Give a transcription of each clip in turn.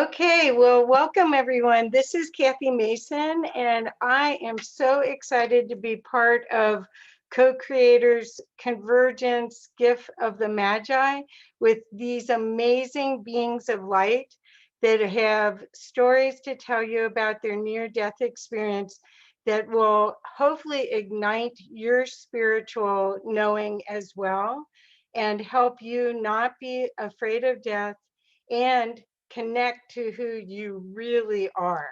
Okay, well, welcome everyone. This is Kathy Mason, and I am so excited to be part of Co-Creators Convergence Gift of the Magi with these amazing beings of light that have stories to tell you about their near-death experience that will hopefully ignite your spiritual knowing as well and help you not be afraid of death and connect to who you really are.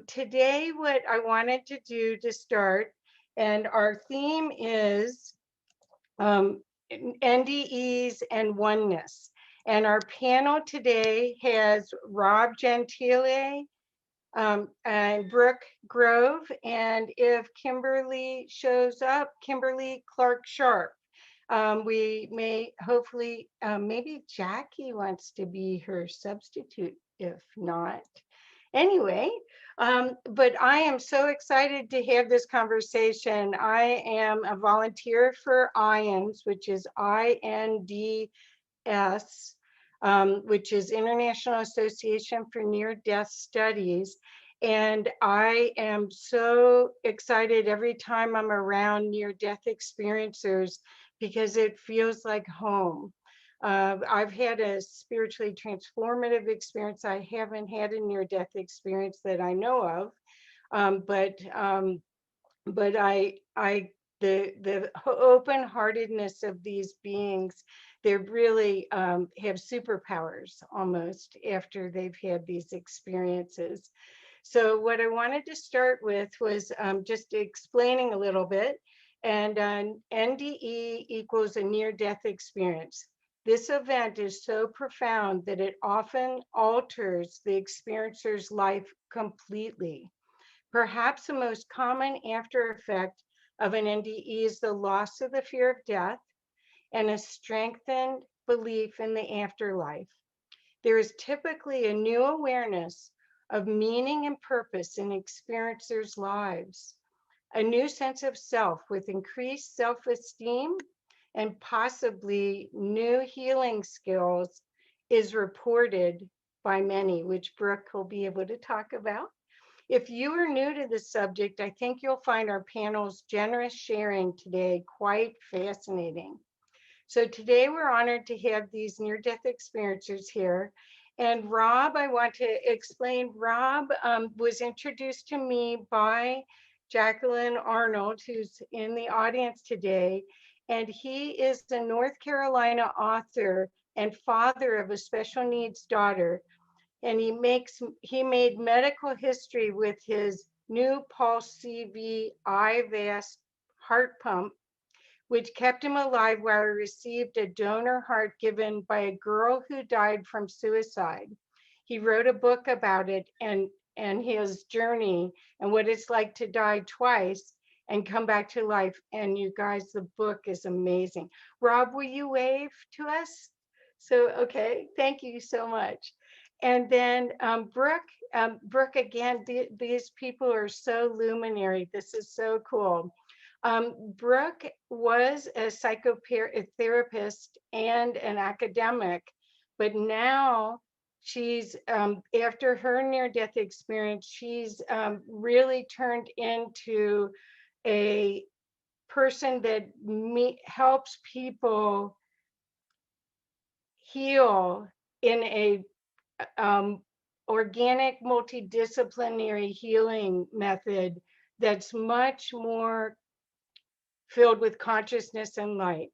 Today, what I wanted to do to start, and our theme is NDEs and oneness. And our panel today has Rob Gentile and Brooke Grove. And if Kimberly shows up, Kimberly Clark.Sharp. We may hopefully, maybe Jackie wants to be her substitute, if not. Anyway, but I am so excited to have this conversation. I am a volunteer for INDS, which is INDS, which is International Association for Near-Death Studies. And I am so excited every time I'm around near-death experiencers because it feels like home. I've had a spiritually transformative experience. I haven't had a near-death experience that I know of, but the open-heartedness of these beings, they really have superpowers almost after they've had these experiences. So what I wanted to start with was just explaining a little bit. And NDE equals a near-death experience. This event is so profound that it often alters the experiencer's life completely. Perhaps the most common after effect of an NDE is the loss of the fear of death and a strengthened belief in the afterlife. There is typically a new awareness of meaning and purpose in experiencers' lives, a new sense of self with increased self-esteem and possibly new healing skills is reported by many, which Brooke will be able to talk about. If you are new to this subject, I think you'll find our panel's generous sharing today quite fascinating. So today we're honored to have these near-death experiencers here. And Rob, I want to explain, Rob was introduced to me by Jacqueline Arnold, who's in the audience today. And he is a North Carolina author and father of a special needs daughter. And he made medical history with his new Pulse CV IVAS heart pump, which kept him alive while he received a donor heart given by a girl who died from suicide. He wrote a book about it and his journey and what it's like to die twice and come back to life. And you guys, the book is amazing. Rob, will you wave to us? So, okay, thank you so much. And then Brooke, again, these people are so luminary. This is so cool. Brooke was a psychotherapist and an academic, but now she's, after her near-death experience, she's really turned into a person that helps people heal in a organic, multidisciplinary healing method that's much more filled with consciousness and light.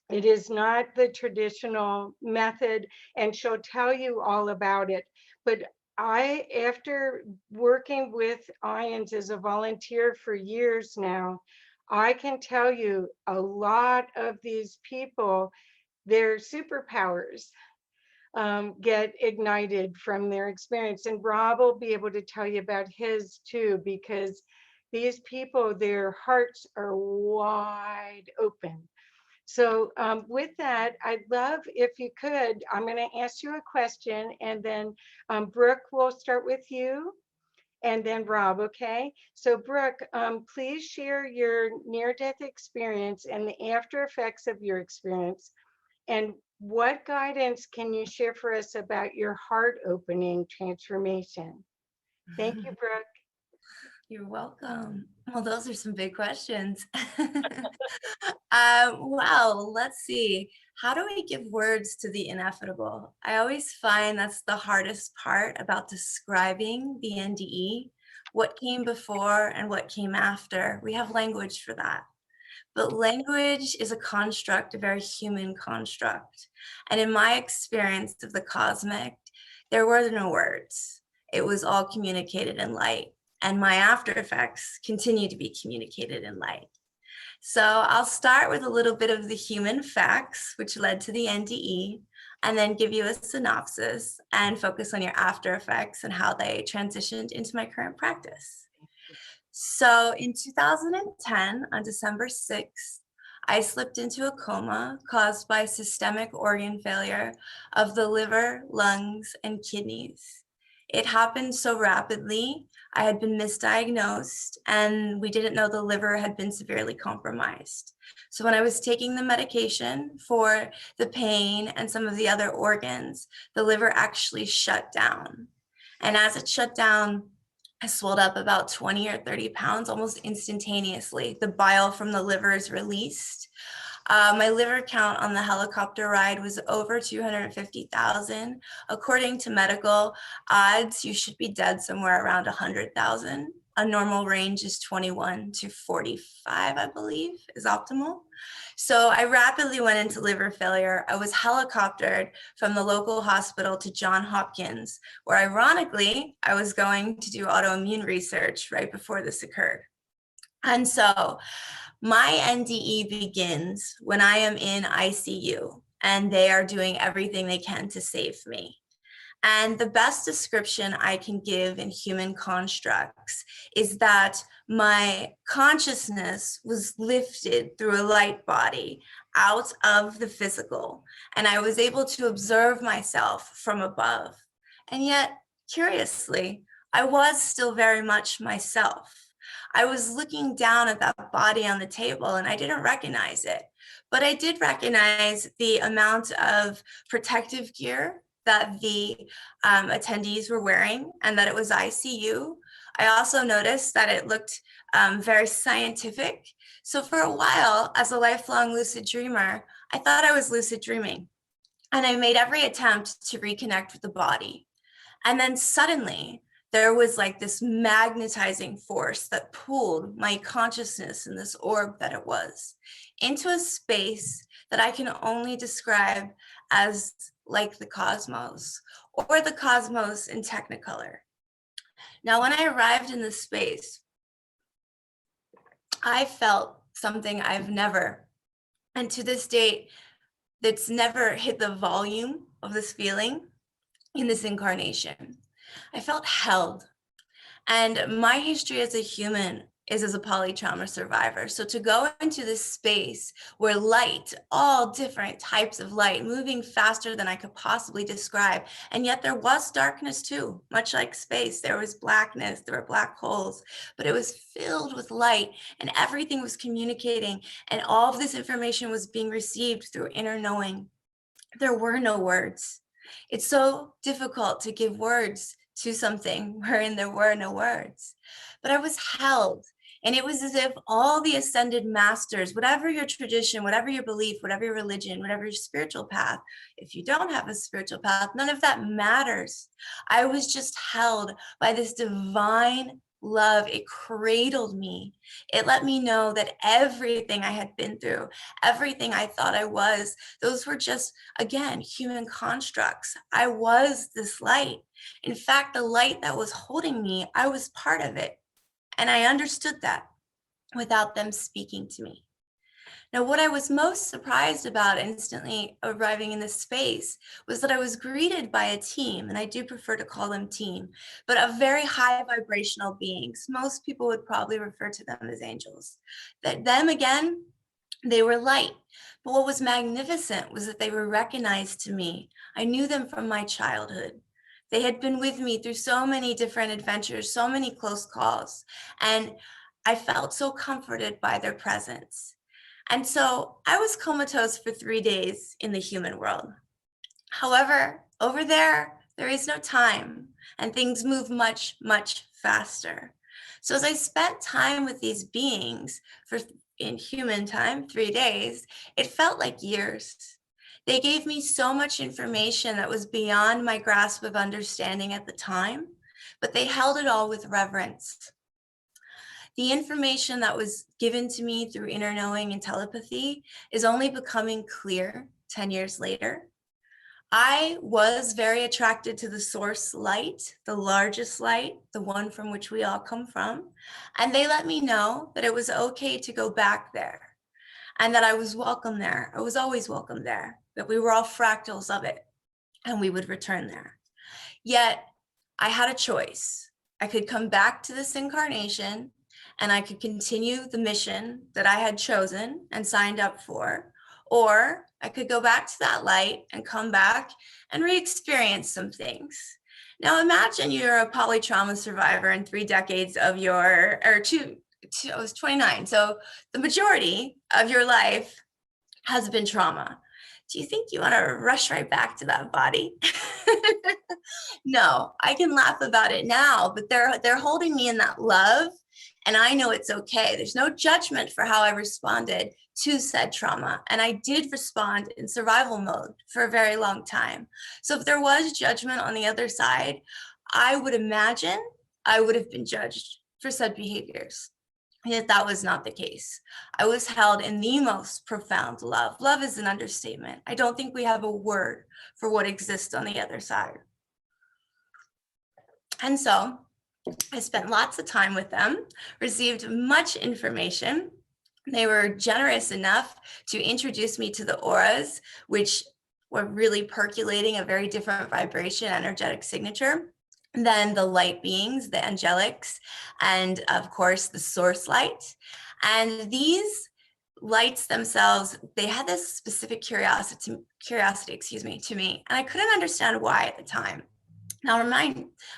It is not the traditional method, and she'll tell you all about it. But after working with IONS as a volunteer for years now, I can tell you a lot of these people, their superpowers get ignited from their experience. And Rob will be able to tell you about his too, because these people, their hearts are wide open. So with that, I'd love if you could, I'm going to ask you a question, and then Brooke will start with you, and then Rob, okay? So Brooke, please share your near-death experience and the after effects of your experience. And What guidance can you share for us about your heart opening transformation? Thank you, Brooke. You're welcome. Well, those are some big questions. Well, let's see. How do we give words to the ineffable? I always find that's the hardest part about describing the NDE, what came before and what came after. We have language for that. But language is a construct, a very human construct. And in my experience of the cosmic, there were no words. It was all communicated in light. And my after effects continue to be communicated in light. So I'll start with a little bit of the human facts, which led to the NDE, and then give you a synopsis and focus on your after effects and how they transitioned into my current practice. So in 2010, on December 6th, I slipped into a coma caused by systemic organ failure of the liver, lungs, and kidneys. It happened so rapidly, I had been misdiagnosed, and we didn't know the liver had been severely compromised. So when I was taking the medication for the pain and some of the other organs, the liver actually shut down. And as it shut down, I swelled up about 20 or 30 pounds almost instantaneously. The bile from the liver is released. My liver count on the helicopter ride was over 250,000. According to medical odds, you should be dead somewhere around 100,000. A normal range is 21 to 45, I believe, is optimal. So I rapidly went into liver failure. I was helicoptered from the local hospital to Johns Hopkins, where ironically, I was going to do autoimmune research right before this occurred. And so my NDE begins when I am in ICU and they are doing everything they can to save me. And the best description I can give in human constructs is that my consciousness was lifted through a light body out of the physical, and I was able to observe myself from above. And yet, curiously, I was still very much myself. I was looking down at that body on the table and I didn't recognize it, but I did recognize the amount of protective gear that the attendees were wearing and that it was ICU. I also noticed that it looked very scientific. So for a while, as a lifelong lucid dreamer, I thought I was lucid dreaming. And I made every attempt to reconnect with the body. And then suddenly, there was like this magnetizing force that pulled my consciousness in this orb that it was into a space that I can only describe as like the cosmos, or the cosmos in Technicolor. Now, when I arrived in this space, I felt something I've never, and to this date, that's never hit the volume of this feeling in this incarnation. I felt held. And my history as a human is as a polytrauma survivor. So to go into this space where light, all different types of light, moving faster than I could possibly describe, and yet there was darkness too, much like space. There was blackness, there were black holes, but it was filled with light and everything was communicating, and all of this information was being received through inner knowing. There were no words. It's so difficult to give words to something wherein there were no words. But I was held, and it was as if all the ascended masters, whatever your tradition, whatever your belief, whatever your religion, whatever your spiritual path, if you don't have a spiritual path, none of that matters. I was just held by this divine love. It cradled me. It let me know that everything I had been through, everything I thought I was, those were just, again, human constructs. I was this light. In fact, the light that was holding me, I was part of it. And I understood that without them speaking to me. Now, what I was most surprised about instantly arriving in this space was that I was greeted by a team, and I do prefer to call them team, but of very high vibrational beings. Most people would probably refer to them as angels. That them again, they were light. But what was magnificent was that they were recognized to me. I knew them from my childhood. They had been with me through so many different adventures, so many close calls, and I felt so comforted by their presence. And so I was comatose for 3 days in the human world. However, over there, there is no time and things move much, much faster. So as I spent time with these beings in human time, 3 days, it felt like years. They gave me so much information that was beyond my grasp of understanding at the time, but they held it all with reverence. The information that was given to me through inner knowing and telepathy is only becoming clear 10 years later. I was very attracted to the source light, the largest light, the one from which we all come from. And they let me know that it was okay to go back there and that I was welcome there. I was always welcome there, that we were all fractals of it and we would return there. Yet I had a choice. I could come back to this incarnation and I could continue the mission that I had chosen and signed up for, or I could go back to that light and come back and re-experience some things. Now imagine you're a polytrauma survivor in 3 decades of your, or I was 29. So the majority of your life has been trauma. Do you think you want to rush right back to that body? No, I can laugh about it now, but they're holding me in that love. And I know it's okay. There's no judgment for how I responded to said trauma. And I did respond in survival mode for a very long time. So if there was judgment on the other side, I would imagine I would have been judged for said behaviors. Yet that was not the case. I was held in the most profound love. Love is an understatement. I don't think we have a word for what exists on the other side. And so I spent lots of time with them, received much information. They were generous enough to introduce me to the auras, which were really percolating a very different vibration, energetic signature than the light beings, the angelics, and of course the source light. And these lights themselves, they had this specific curiosity, to me, and I couldn't understand why at the time. Now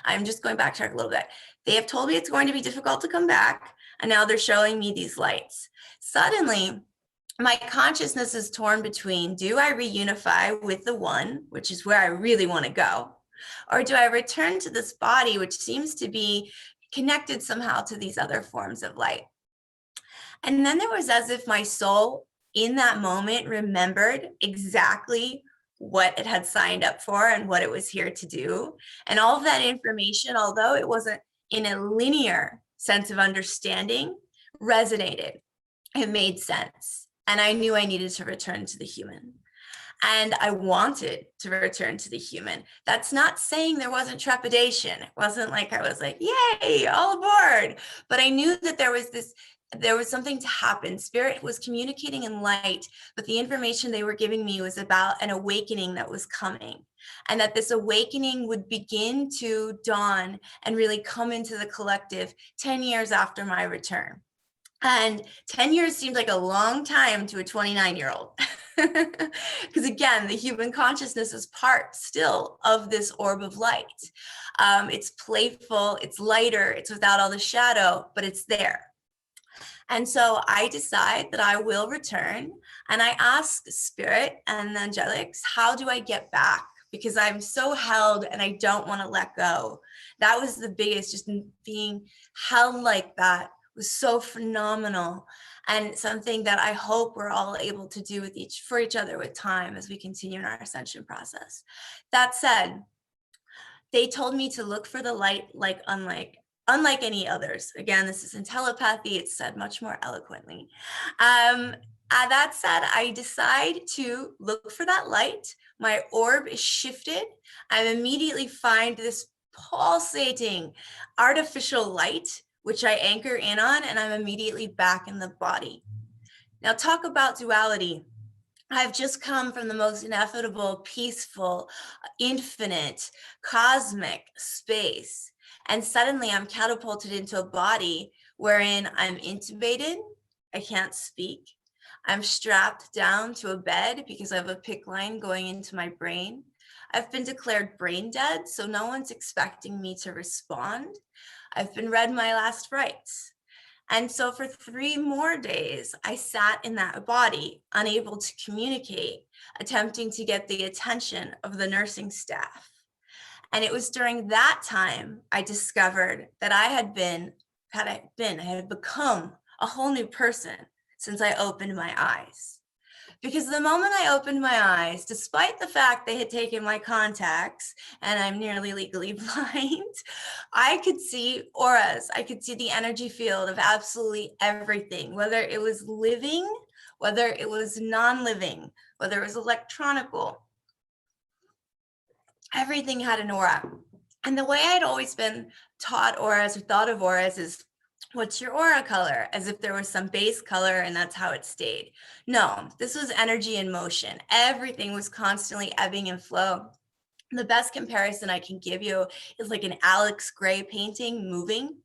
I'm just going back a little bit. They have told me it's going to be difficult to come back, and now they're showing me these lights. Suddenly, my consciousness is torn between, do I reunify with the one, which is where I really want to go, or do I return to this body, which seems to be connected somehow to these other forms of light? And then there was as if my soul in that moment remembered exactly what it had signed up for and what it was here to do. And all of that information, although it wasn't in a linear sense of understanding, resonated. It made sense. And I knew I needed to return to the human. And I wanted to return to the human. That's not saying there wasn't trepidation. It wasn't like I was like, yay, all aboard. But I knew that there was something to happen. Spirit was communicating in light, but the information they were giving me was about an awakening that was coming, and that this awakening would begin to dawn and really come into the collective 10 years after my return. And 10 years seemed like a long time to a 29-year-old. Because again, the human consciousness is part still of this orb of light. It's playful, it's lighter, it's without all the shadow, but it's there. And so I decide that I will return, and I ask Spirit and the angelics, how do I get back? Because I'm so held and I don't want to let go. That was the biggest, just being held like that was so phenomenal, and something that I hope we're all able to do for each other with time as we continue in our ascension process. That said, they told me to look for the light like unlike any others. Again, this is in telepathy. It's said much more eloquently. That said, I decide to look for that light. My orb is shifted. I immediately find this pulsating artificial light, which I anchor in on, and I'm immediately back in the body. Now, talk about duality. I've just come from the most ineffable, peaceful, infinite, cosmic space. And suddenly I'm catapulted into a body wherein I'm intubated, I can't speak. I'm strapped down to a bed because I have a PICC line going into my brain. I've been declared brain dead, so no one's expecting me to respond. I've been read my last rites. And so for 3 more days, I sat in that body, unable to communicate, attempting to get the attention of the nursing staff. And it was during that time I discovered that I had become a whole new person since I opened my eyes. Because the moment I opened my eyes, despite the fact they had taken my contacts and I'm nearly legally blind, I could see auras. I could see the energy field of absolutely everything, whether it was living, whether it was non-living, whether it was electronical. Everything had an aura. And the way I'd always been taught auras or thought of auras is, what's your aura color? As if there was some base color and that's how it stayed. No, this was energy in motion. Everything was constantly ebbing and flow. The best comparison I can give you is like an Alex Gray painting moving.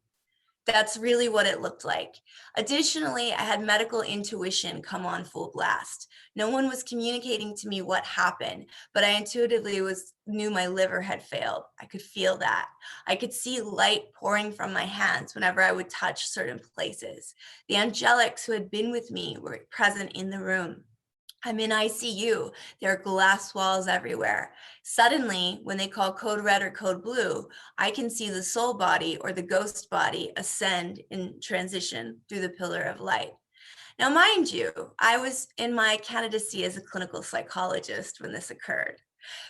That's really what it looked like. Additionally, I had medical intuition come on full blast. No one was communicating to me what happened, but I intuitively knew my liver had failed. I could feel that. I could see light pouring from my hands whenever I would touch certain places. The angelics who had been with me were present in the room. I'm in ICU. There are glass walls everywhere. Suddenly, when they call code red or code blue, I can see the soul body or the ghost body ascend in transition through the pillar of light. Now, mind you, I was in my candidacy as a clinical psychologist when this occurred.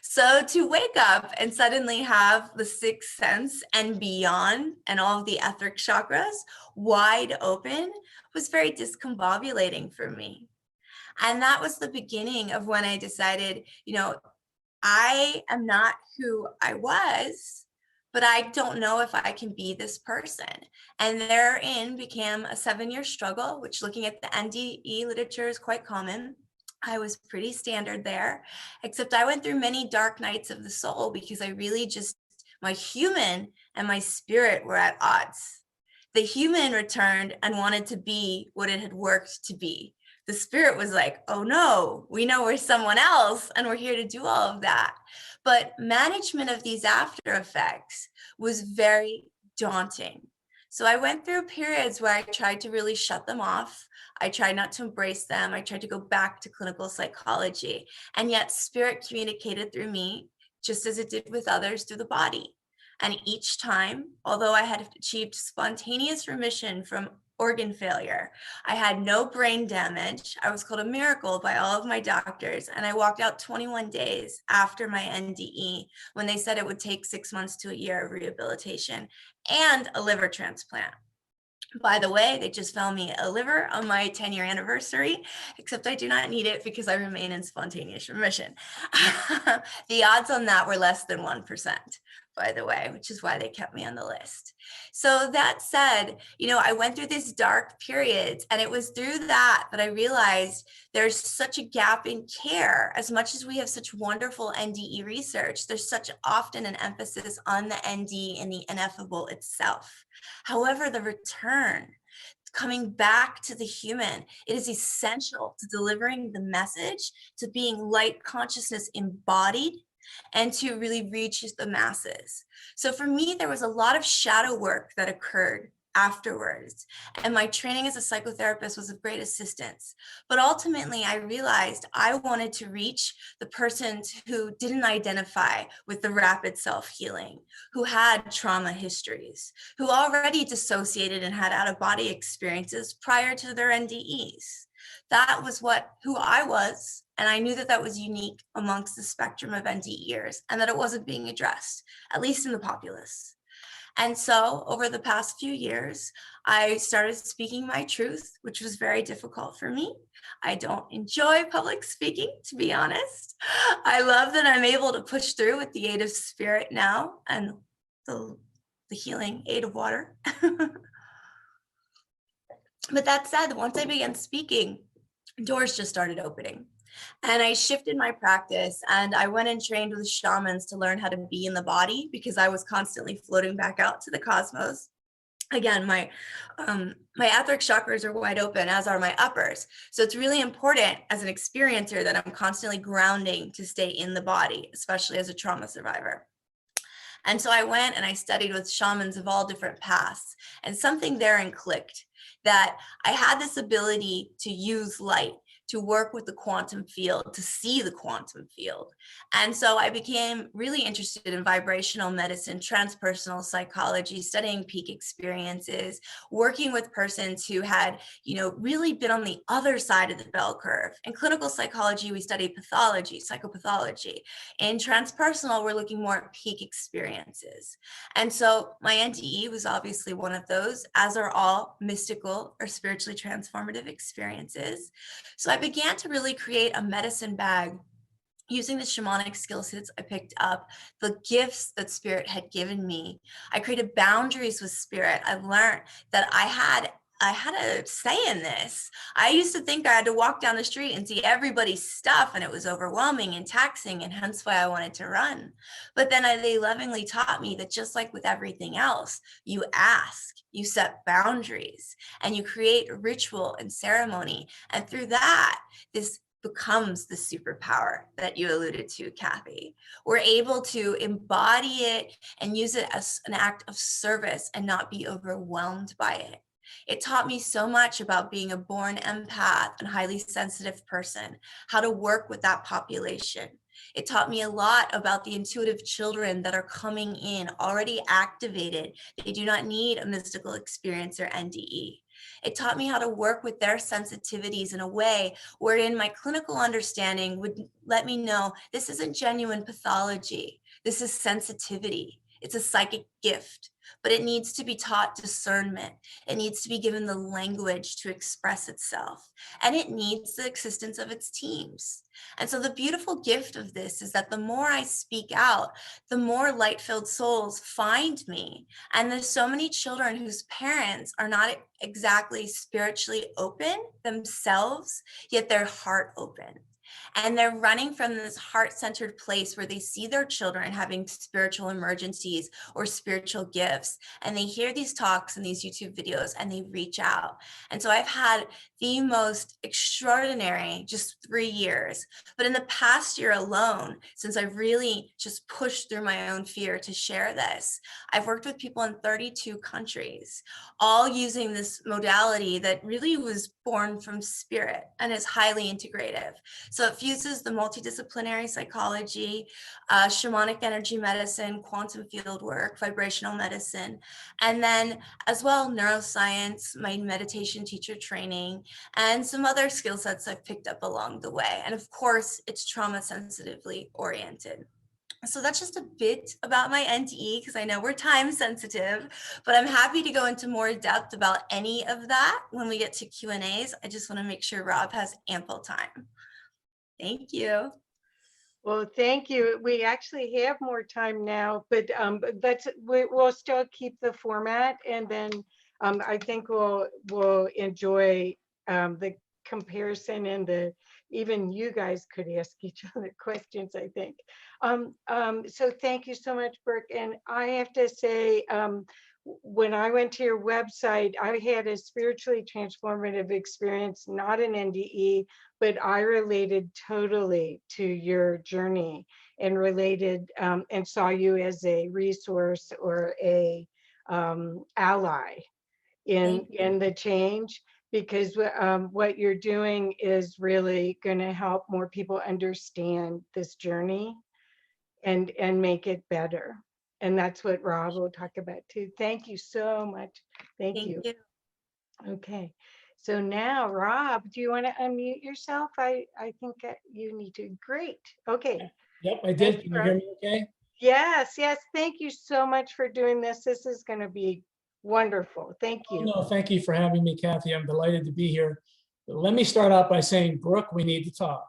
So to wake up and suddenly have the sixth sense and beyond and all of the etheric chakras wide open was very discombobulating for me. And that was the beginning of when I decided, I am not who I was, but I don't know if I can be this person. And therein became a 7-year struggle, which looking at the NDE literature is quite common. I was pretty standard there, except I went through many dark nights of the soul because I really my human and my spirit were at odds. The human returned and wanted to be what it had worked to be. The spirit was like, oh no, we know we're someone else and we're here to do all of that. But management of these after effects was very daunting. So I went through periods where I tried to really shut them off. I tried not to embrace them. I tried to go back to clinical psychology. And yet spirit communicated through me, just as it did with others, through the body. And each time, although I had achieved spontaneous remission from organ failure, I had no brain damage. I was called a miracle by all of my doctors. And I walked out 21 days after my NDE when they said it would take 6 months to a year of rehabilitation and a liver transplant. By the way, they just found me a liver on my 10-year anniversary, except I do not need it because I remain in spontaneous remission. The odds on that were less than 1%, by the way, which is why they kept me on the list. So that said, I went through these dark periods, and it was through that I realized there's such a gap in care. As much as we have such wonderful NDE research, there's such often an emphasis on the ND and the ineffable itself. However, the return, coming back to the human, it is essential to delivering the message, to being light consciousness embodied, and to really reach the masses. So for me, there was a lot of shadow work that occurred afterwards. And my training as a psychotherapist was of great assistance. But ultimately, I realized I wanted to reach the persons who didn't identify with the rapid self-healing, who had trauma histories, who already dissociated and had out-of-body experiences prior to their NDEs. That was who I was. And I knew that was unique amongst the spectrum of NDEers and that it wasn't being addressed, at least in the populace. And so over the past few years, I started speaking my truth, which was very difficult for me. I don't enjoy public speaking, to be honest. I love that I'm able to push through with the aid of spirit now and the healing aid of water. But that said, once I began speaking, doors just started opening. And I shifted my practice and I went and trained with shamans to learn how to be in the body because I was constantly floating back out to the cosmos. Again, my etheric chakras are wide open, as are my uppers. So it's really important as an experiencer that I'm constantly grounding to stay in the body, especially as a trauma survivor. And so I went and I studied with shamans of all different paths, and something therein clicked. that I had this ability to use light, to work with the quantum field, to see the quantum field. And so I became really interested in vibrational medicine, transpersonal psychology, studying peak experiences, working with persons who had, really been on the other side of the bell curve. In clinical psychology, we study pathology, psychopathology. In transpersonal, we're looking more at peak experiences. And so my NDE was obviously one of those, as are all mystical or spiritually transformative experiences. So I began to really create a medicine bag using the shamanic skill sets I picked up, the gifts that spirit had given me. I created boundaries with spirit. I learned that I had a say in this. I used to think I had to walk down the street and see everybody's stuff, and it was overwhelming and taxing, and hence why I wanted to run. But then they lovingly taught me that just like with everything else, you ask, you set boundaries, and you create ritual and ceremony. And through that, this becomes the superpower that you alluded to, Kathy. We're able to embody it and use it as an act of service and not be overwhelmed by it. It taught me so much about being a born empath and highly sensitive person, how to work with that population. It taught me a lot about the intuitive children that are coming in already activated. They do not need a mystical experience or NDE. It taught me how to work with their sensitivities in a way wherein my clinical understanding would let me know this isn't genuine pathology. This is sensitivity. It's a psychic gift, but it needs to be taught discernment. It needs to be given the language to express itself, and it needs the existence of its teams. And so the beautiful gift of this is that the more I speak out, the more light-filled souls find me. And there's so many children whose parents are not exactly spiritually open themselves, yet their heart open. And they're running from this heart-centered place where they see their children having spiritual emergencies or spiritual gifts. And they hear these talks and these YouTube videos and they reach out. And so I've had the most extraordinary just 3 years. But in the past year alone, since I've really just pushed through my own fear to share this, I've worked with people in 32 countries, all using this modality that really was born from spirit and is highly integrative. So it fuses the multidisciplinary psychology, shamanic energy medicine, quantum field work, vibrational medicine, and then as well neuroscience, my meditation teacher training, and some other skill sets I've picked up along the way. And of course, it's trauma sensitively oriented. So that's just a bit about my NDE, because I know we're time sensitive, but I'm happy to go into more depth about any of that when we get to Q&As. I just want to make sure Rob has ample time. Thank you. Well, thank you. We actually have more time now, but we'll still keep the format, and then I think we'll enjoy the comparison, and even you guys could ask each other questions, I think. So thank you so much, Brooke. And I have to say, when I went to your website, I had a spiritually transformative experience, not an NDE, but I related totally to your journey and related and saw you as a resource or a ally in the change, because what you're doing is really going to help more people understand this journey and make it better. And that's what Rob will talk about too. Thank you so much. Thank you. Okay. So now, Rob, do you want to unmute yourself? I think you need to. Great. Okay. Yep, I did. Can you hear me okay? Yes, yes. Thank you so much for doing this. This is going to be wonderful. Thank you. No, thank you for having me, Kathy. I'm delighted to be here. Let me start out by saying, Brooke, we need to talk.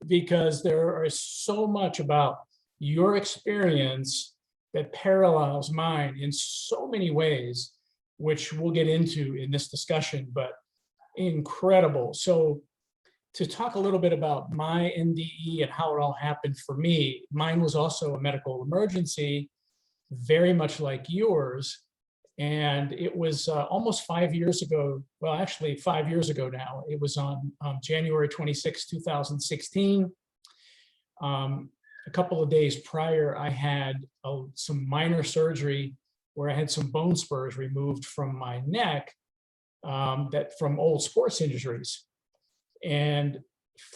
Because there is so much about your experience that parallels mine in so many ways, which we'll get into in this discussion, but incredible. So to talk a little bit about my NDE and how it all happened for me, mine was also a medical emergency, very much like yours. And it was almost 5 years ago. Well, actually 5 years ago now. It was on January 26, 2016. A couple of days prior, I had some minor surgery where I had some bone spurs removed from my neck that from old sports injuries. And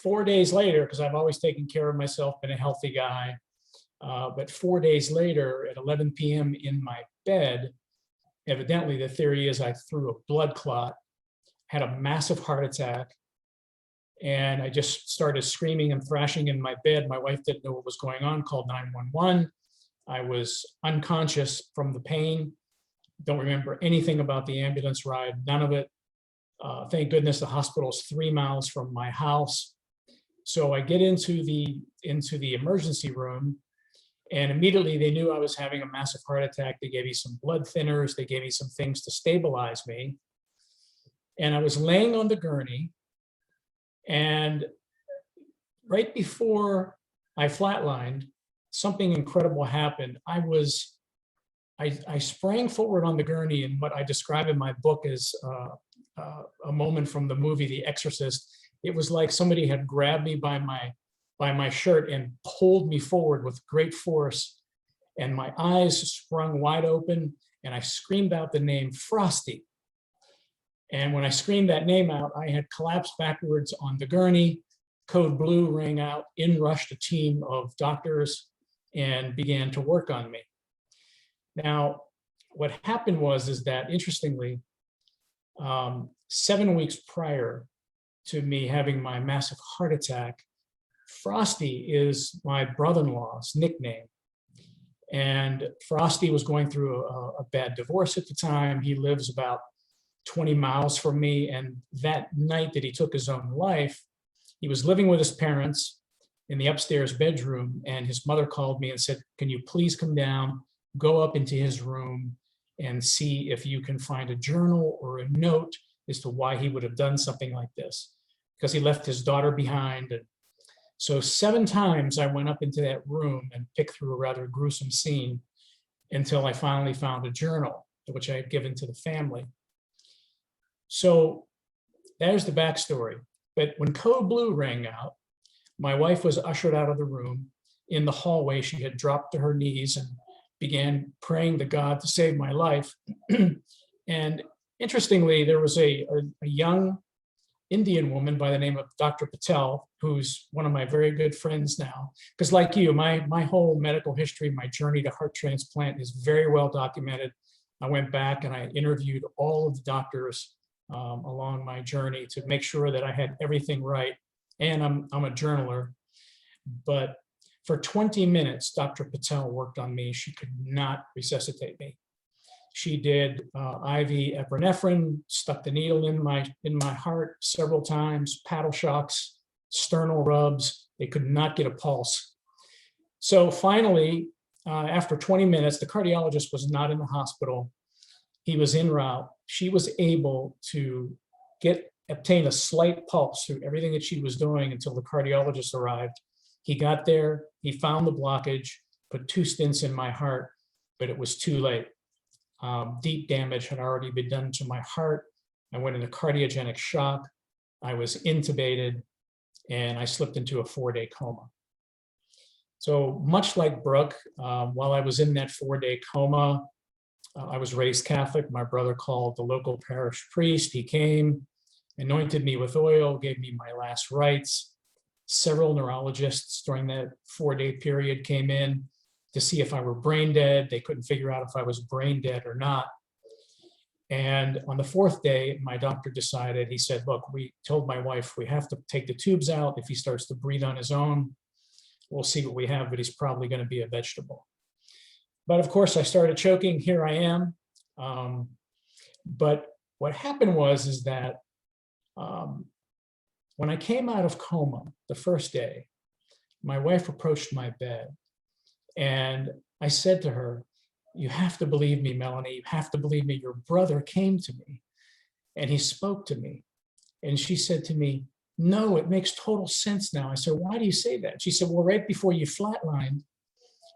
4 days later, because I've always taken care of myself, been a healthy guy, but 4 days later at 11 p.m. in my bed, evidently the theory is I threw a blood clot, had a massive heart attack, and I just started screaming and thrashing in my bed. My wife didn't know what was going on, called 911. I was unconscious from the pain. Don't remember anything about the ambulance ride, none of it. Thank goodness the hospital is 3 miles from my house. So I get into the emergency room, and immediately they knew I was having a massive heart attack. They gave me some blood thinners. They gave me some things to stabilize me. And I was laying on the gurney, and right before I flatlined, something incredible happened. I sprang forward on the gurney in what I describe in my book as a moment from the movie The Exorcist. It was like somebody had grabbed me by my shirt and pulled me forward with great force, and my eyes sprung wide open, and I screamed out the name Frosty. And when I screamed that name out, I had collapsed backwards on the gurney. Code blue rang out. In rushed a team of doctors and began to work on me. Now, what happened is that, interestingly, 7 weeks prior to me having my massive heart attack, Frosty is my brother-in-law's nickname. And Frosty was going through a bad divorce at the time. He lives about 20 miles from me. And that night that he took his own life, he was living with his parents in the upstairs bedroom. And his mother called me and said, "Can you please come down, go up into his room and see if you can find a journal or a note as to why he would have done something like this," because he left his daughter behind. And so 7 times I went up into that room and picked through a rather gruesome scene until I finally found a journal, which I had given to the family. So there's the backstory. But when code blue rang out, my wife was ushered out of the room. In the hallway, she had dropped to her knees and began praying to God to save my life. And interestingly, there was a young Indian woman by the name of Dr. Patel, who's one of my very good friends now. Because like you, my whole medical history, my journey to heart transplant is very well documented. I went back and I interviewed all of the doctors along my journey to make sure that I had everything right. And I'm a journaler. But for 20 minutes, Dr. Patel worked on me. She could not resuscitate me. She did IV epinephrine, stuck the needle in my heart several times, paddle shocks, sternal rubs. They could not get a pulse. So finally, after 20 minutes, the cardiologist was not in the hospital. He was en route. She was able to obtain a slight pulse through everything that she was doing until the cardiologist arrived. He got there, he found the blockage, put 2 stents in my heart, but it was too late. Deep damage had already been done to my heart. I went into cardiogenic shock. I was intubated, and I slipped into a 4-day coma. So much like Brooke, while I was in that 4-day coma, I was raised Catholic. My brother called the local parish priest. He came, anointed me with oil, gave me my last rites. Several neurologists during that 4-day period came in to see if I were brain dead. They couldn't figure out if I was brain dead or not. And on the 4th day, my doctor decided, he said, "Look, we told my wife we have to take the tubes out. If he starts to breathe on his own, we'll see what we have, but he's probably going to be a vegetable." But of course, I started choking. Here I am. But what happened is that when I came out of coma the first day, my wife approached my bed, and I said to her, "You have to believe me, Melanie. You have to believe me. Your brother came to me and he spoke to me." And she said to me, "No, it makes total sense now." I said, "Why do you say that?" She said, "Well, right before you flatlined,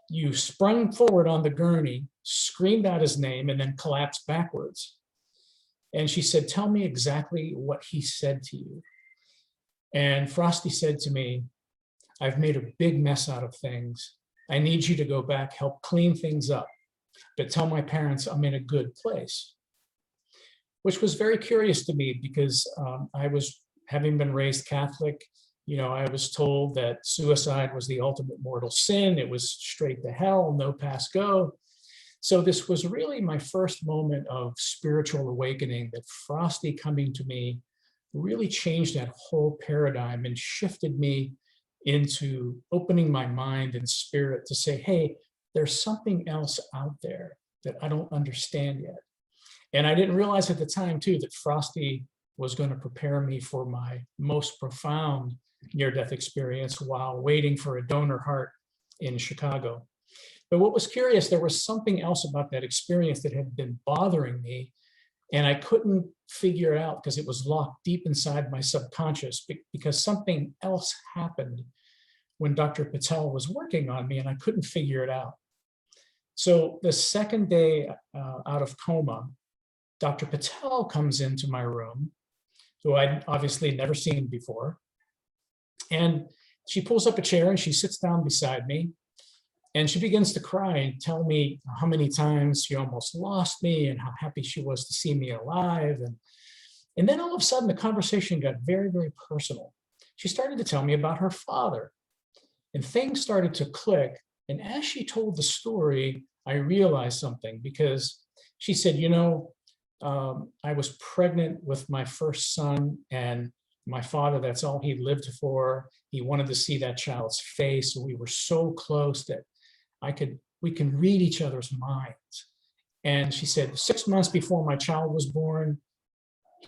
you sprung forward on the gurney, screamed out his name, and then collapsed backwards." And she said, "Tell me exactly what he said to you." And Frosty said to me, "I've made a big mess out of things. I need you to go back, help clean things up. but tell my parents I'm in a good place, which was very curious to me because I was, having been raised Catholic, I was told that suicide was the ultimate mortal sin. It was straight to hell, no pass go. So this was really my first moment of spiritual awakening, that Frosty coming to me really changed that whole paradigm and shifted me into opening my mind and spirit to say, hey, there's something else out there that I don't understand yet. And I didn't realize at the time too that Frosty was going to prepare me for my most profound near-death experience while waiting for a donor heart in Chicago. But what was curious, there was something else about that experience that had been bothering me, and I couldn't figure it out because it was locked deep inside my subconscious, because something else happened when Dr. Patel was working on me and I couldn't figure it out. So the second day out of coma, Dr. Patel comes into my room, who I'd obviously never seen before. And she pulls up a chair and she sits down beside me. And she begins to cry and tell me how many times she almost lost me and how happy she was to see me alive. And then all of a sudden, the conversation got very, very personal. She started to tell me about her father. And things started to click. And as she told the story, I realized something, because she said, I was pregnant with my first son, and my father, that's all he lived for. He wanted to see that child's face. We were so close that we can read each other's minds. And she said, 6 months before my child was born,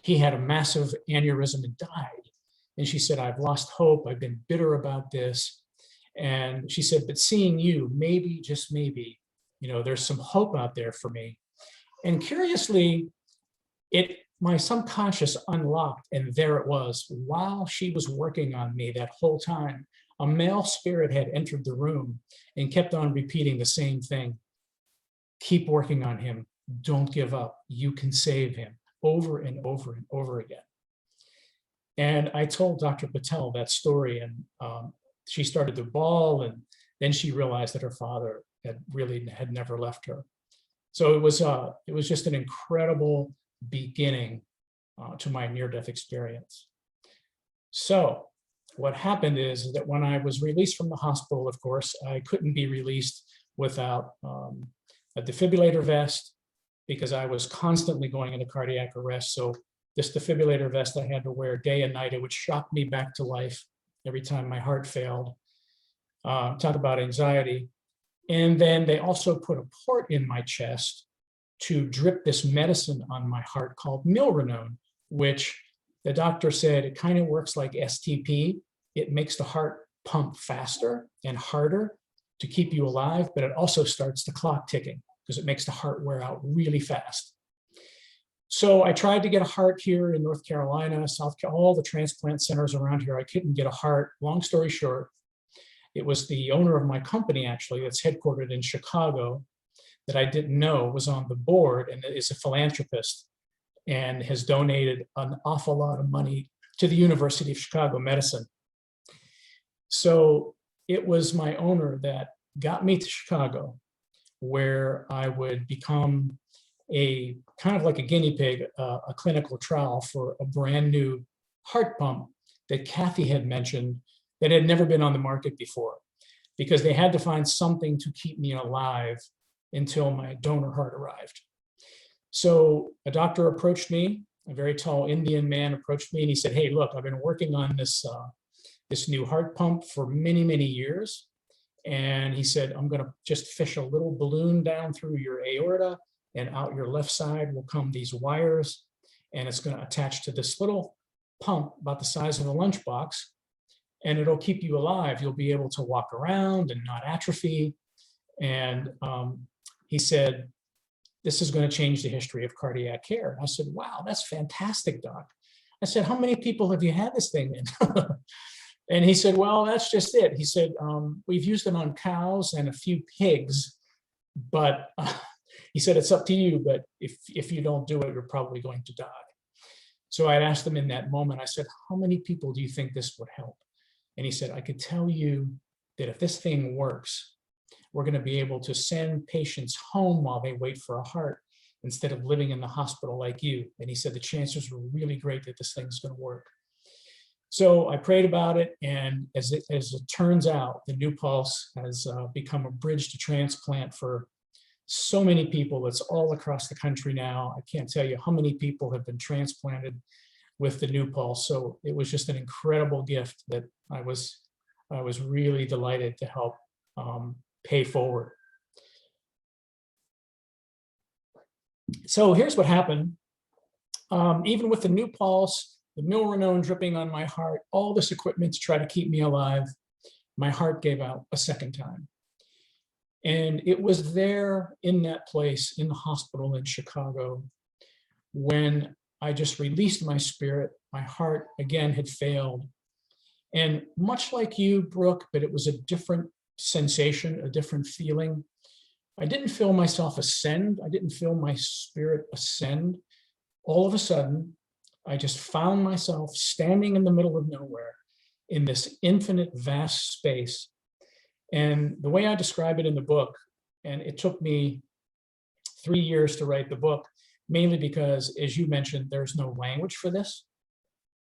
he had a massive aneurysm and died. And she said, I've lost hope. I've been bitter about this. And she said, but seeing you, maybe, just maybe, there's some hope out there for me. And curiously, my subconscious unlocked, and there it was. While she was working on me that whole time, a male spirit had entered the room and kept on repeating the same thing. Keep working on him. Don't give up. You can save him, over and over and over again. And I told Dr. Patel that story, and she started to bawl, and then she realized that her father had never left her. So it was just an incredible beginning to my near-death experience. So what happened is that when I was released from the hospital, of course, I couldn't be released without a defibrillator vest, because I was constantly going into cardiac arrest. So this defibrillator vest I had to wear day and night. It would shock me back to life every time my heart failed. Talk about anxiety. And then they also put a port in my chest to drip this medicine on my heart called milrinone, which the doctor said it kind of works like STP. It makes the heart pump faster and harder to keep you alive, but it also starts the clock ticking because it makes the heart wear out really fast. So I tried to get a heart here in North Carolina, all the transplant centers around here. I couldn't get a heart. Long story short, it was the owner of my company, actually, that's headquartered in Chicago, that I didn't know was on the board and is a philanthropist and has donated an awful lot of money to the University of Chicago Medicine. So it was my owner that got me to Chicago, where I would become a kind of like a guinea pig, a clinical trial for a brand new heart pump that Kathy had mentioned that had never been on the market before, because they had to find something to keep me alive until my donor heart arrived. So a doctor approached me, a very tall Indian man approached me, and he said, hey, look, I've been working on this new heart pump for many, many years. And he said, I'm going to just fish a little balloon down through your aorta, and out your left side will come these wires, and it's going to attach to this little pump about the size of a lunchbox, and it'll keep you alive. You'll be able to walk around and not atrophy. And he said, this is going to change the history of cardiac care. I said, wow, that's fantastic, doc. I said, how many people have you had this thing in? And he said, well, that's just it. He said, we've used it on cows and a few pigs, but he said, it's up to you, but if you don't do it, you're probably going to die. So I asked him in that moment, I said, how many people do you think this would help? And he said, I could tell you that if this thing works, we're going to be able to send patients home while they wait for a heart instead of living in the hospital like you. And he said the chances were really great that this thing's going to work. So I prayed about it, and as it turns out, the new pulse has become a bridge to transplant for so many people. It's all across the country now. I can't tell you how many people have been transplanted with the new pulse. So it was just an incredible gift that I was really delighted to help pay forward. So here's what happened. Even with the new pulse, the milrinone dripping on my heart, all this equipment to try to keep me alive, my heart gave out a second time. And it was there in that place in the hospital in Chicago when I just released my spirit. My heart again had failed. And much like you, Brooke, but it was a different sensation, a different feeling. I didn't feel myself ascend. I didn't feel my spirit ascend. All of a sudden, I just found myself standing in the middle of nowhere in this infinite, vast space. And the way I describe it in the book, and it took me 3 years to write the book, mainly because, as you mentioned, there's no language for this.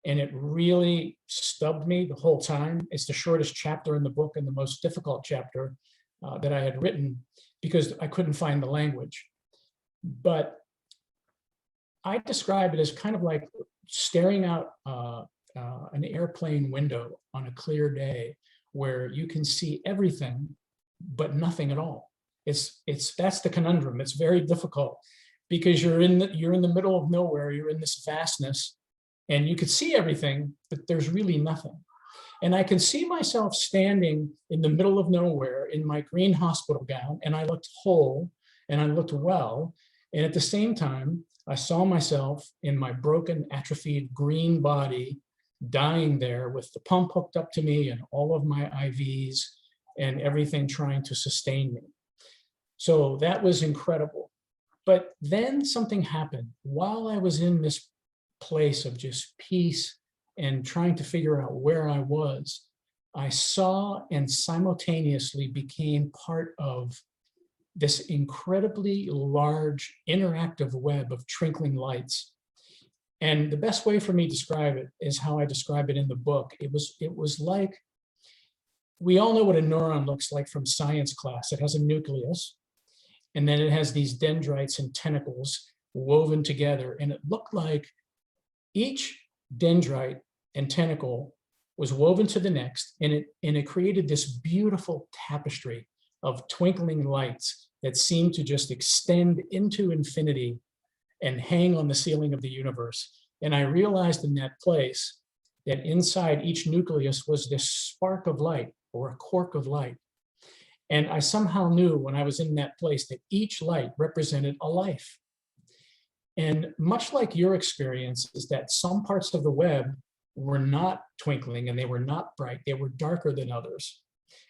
And it really stubbed me the whole time. It's the shortest chapter in the book and the most difficult chapter that I had written because I couldn't find the language. But I describe it as kind of like staring out an airplane window on a clear day where you can see everything, but nothing at all. That's the conundrum. It's very difficult because you're in the middle of nowhere. You're in this vastness, and you could see everything, but there's really nothing. And I can see myself standing in the middle of nowhere in my green hospital gown, and I looked whole and I looked well. And at the same time, I saw myself in my broken, atrophied green body, dying there with the pump hooked up to me and all of my IVs and everything trying to sustain me. So that was incredible. But then something happened while I was in this place of just peace and trying to figure out where I was. I saw and simultaneously became part of this incredibly large interactive web of twinkling lights. And the best way for me to describe it is how I describe it in the book. It was like, we all know what a neuron looks like from science class. It has a nucleus, and then it has these dendrites and tentacles woven together. And it looked like each dendrite and tentacle was woven to the next, and it created this beautiful tapestry of twinkling lights that seemed to just extend into infinity and hang on the ceiling of the universe. And I realized in that place that inside each nucleus was this spark of light or a cork of light. And I somehow knew when I was in that place that each light represented a life. And much like your experience is that some parts of the web were not twinkling and they were not bright, they were darker than others.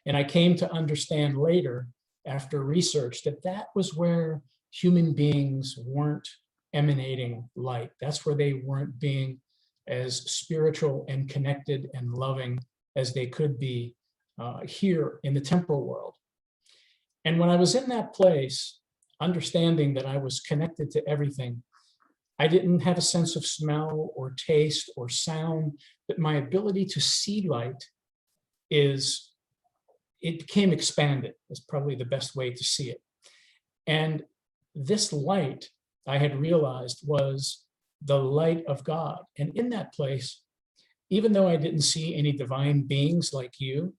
And I came to understand later, after research, that that was where human beings weren't emanating light. That's where they weren't being as spiritual and connected and loving as they could be here in the temporal world. And when I was in that place, understanding that I was connected to everything, I didn't have a sense of smell or taste or sound, but my ability to see light it became expanded, is probably the best way to see it. And this light, I had realized, was the light of God. And in that place, even though I didn't see any divine beings like you,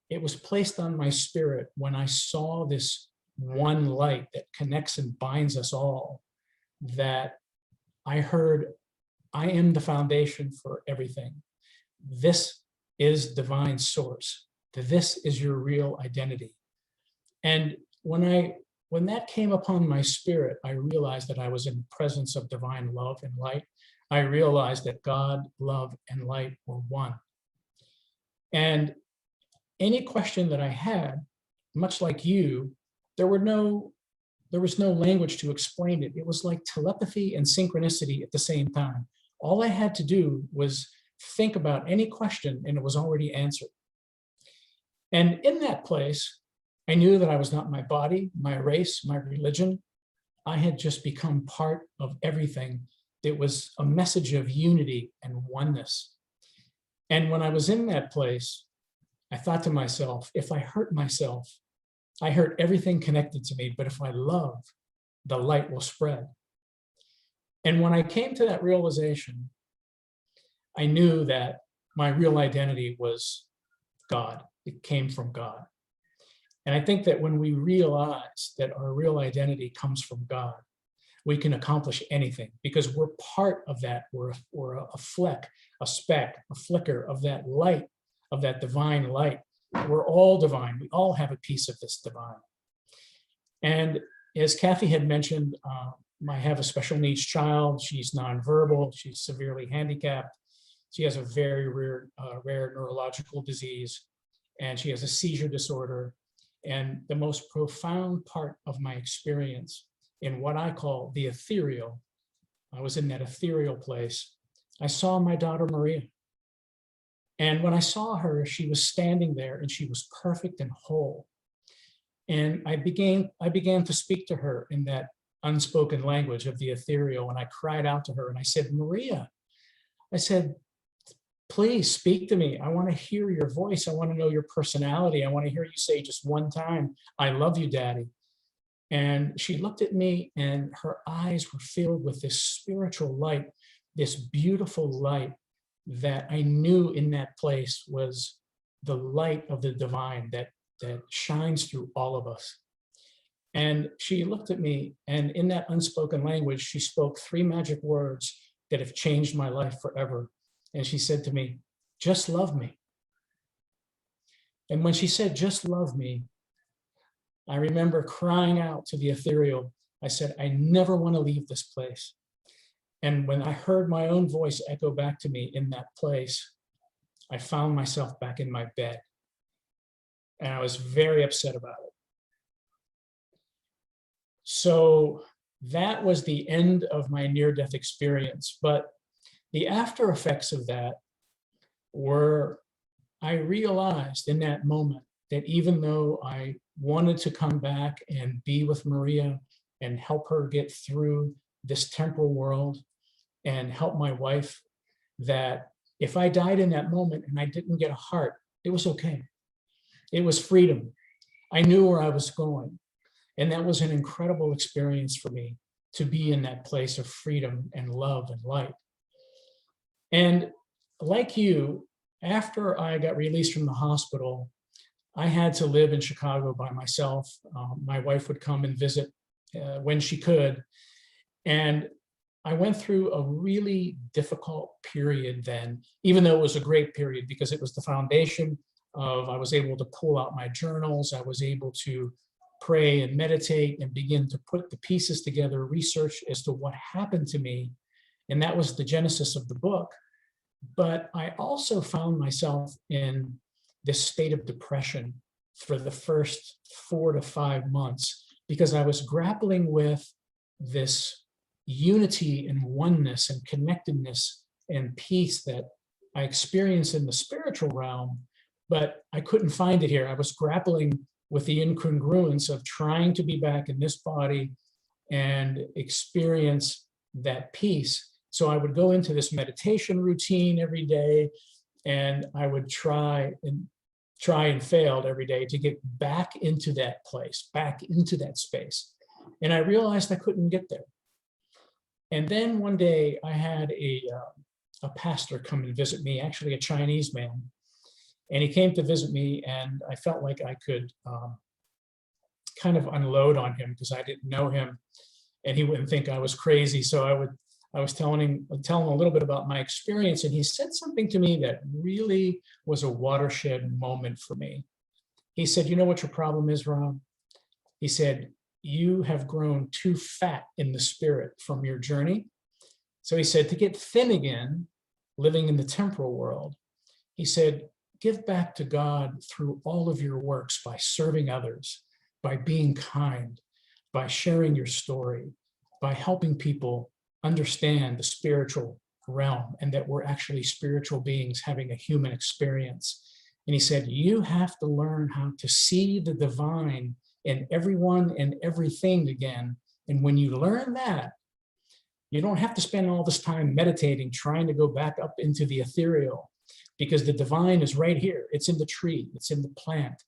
it was placed on my spirit when I saw this one light that connects and binds us all, that I heard, I am the foundation for everything. This is divine source. This is your real identity. And when that came upon my spirit, I realized that I was in the presence of divine love and light. I realized that God, love, and light were one. And any question that I had, much like you, there was no language to explain it. It was like telepathy and synchronicity at the same time. All I had to do was think about any question and it was already answered. And in that place, I knew that I was not my body, my race, my religion. I had just become part of everything. It was a message of unity and oneness. And when I was in that place, I thought to myself, if I hurt myself, I hurt everything connected to me, but if I love, the light will spread. And when I came to that realization, I knew that my real identity was God. It came from God. And I think that when we realize that our real identity comes from God, we can accomplish anything because we're part of that. We're a fleck, a speck, a flicker of that light, of that divine light. We're all divine. We all have a piece of this divine. And as Kathy had mentioned, I have a special needs child. She's nonverbal. She's severely handicapped. She has a very rare neurological disease, and she has a seizure disorder. And the most profound part of my experience in what I call the ethereal, I was in that ethereal place. I saw my daughter Maria. And when I saw her, she was standing there and she was perfect and whole. And I began to speak to her in that unspoken language of the ethereal. And I cried out to her and I said, Maria, I said, please speak to me. I want to hear your voice. I want to know your personality. I want to hear you say just one time, I love you, Daddy. And she looked at me and her eyes were filled with this spiritual light, this beautiful light that I knew in that place was the light of the divine that shines through all of us. And she looked at me, and in that unspoken language, she spoke 3 magic words that have changed my life forever. And she said to me, just love me. And when she said, just love me, I remember crying out to the ethereal. I said, I never want to leave this place. And when I heard my own voice echo back to me in that place, I found myself back in my bed. And I was very upset about it. So that was the end of my near-death experience. But the after effects of that were, I realized in that moment that even though I wanted to come back and be with Maria and help her get through this temporal world and help my wife, that if I died in that moment and I didn't get a heart, it was okay. It was freedom. I knew where I was going. And that was an incredible experience for me to be in that place of freedom and love and light. And like you, after I got released from the hospital, I had to live in Chicago by myself. My wife would come and visit when she could. And I went through a really difficult period then, even though it was a great period because it was the foundation of, I was able to pull out my journals. I was able to pray and meditate and begin to put the pieces together, research as to what happened to me. And that was the genesis of the book. But I also found myself in this state of depression for the first 4 to 5 months because I was grappling with this unity and oneness and connectedness and peace that I experienced in the spiritual realm, but I couldn't find it here. I was grappling with the incongruence of trying to be back in this body and experience that peace. So I would go into this meditation routine every day, and I would try and failed every day to get back into that place, back into that space. And I realized I couldn't get there. And then one day I had a pastor come and visit me, actually a Chinese man. And he came to visit me, and I felt like I could kind of unload on him because I didn't know him and he wouldn't think I was crazy. So I was telling him a little bit about my experience, and he said something to me that really was a watershed moment for me. He said, you know what your problem is, Rob? He said, you have grown too fat in the spirit from your journey. So he said, to get thin again, living in the temporal world, he said, give back to God through all of your works by serving others, by being kind, by sharing your story, by helping people understand the spiritual realm and that we're actually spiritual beings having a human experience. And he said, you have to learn how to see the divine in everyone and everything again. And when you learn that, you don't have to spend all this time meditating, trying to go back up into the ethereal, because the divine is right here. It's in the tree, it's in the plant,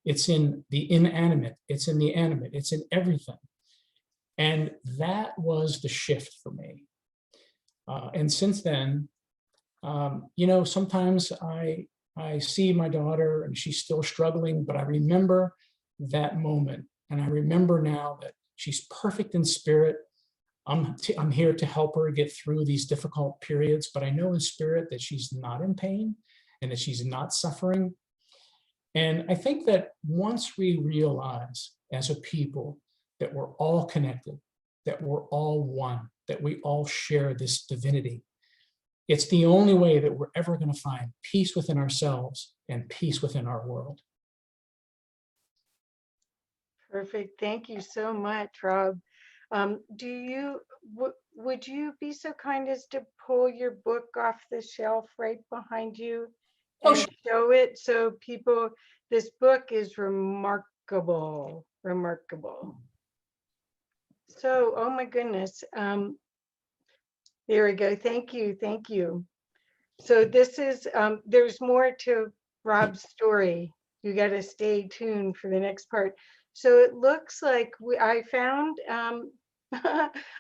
it's in the inanimate, it's in the animate, it's in everything. And that was the shift for me. And since then, sometimes I see my daughter and she's still struggling, but I remember that moment. And I remember now that she's perfect in spirit. I'm here to help her get through these difficult periods, but I know in spirit that she's not in pain and that she's not suffering. And I think that once we realize as a people that we're all connected, that we're all one, that we all share this divinity, it's the only way that we're ever going to find peace within ourselves and peace within our world. Perfect. Thank you so much, Rob. Would you be so kind as to pull your book off the shelf right behind you and show it so people, this book is remarkable. So, oh my goodness. There we go. Thank you. So this is, there's more to Rob's story. You got to stay tuned for the next part. So it looks like I found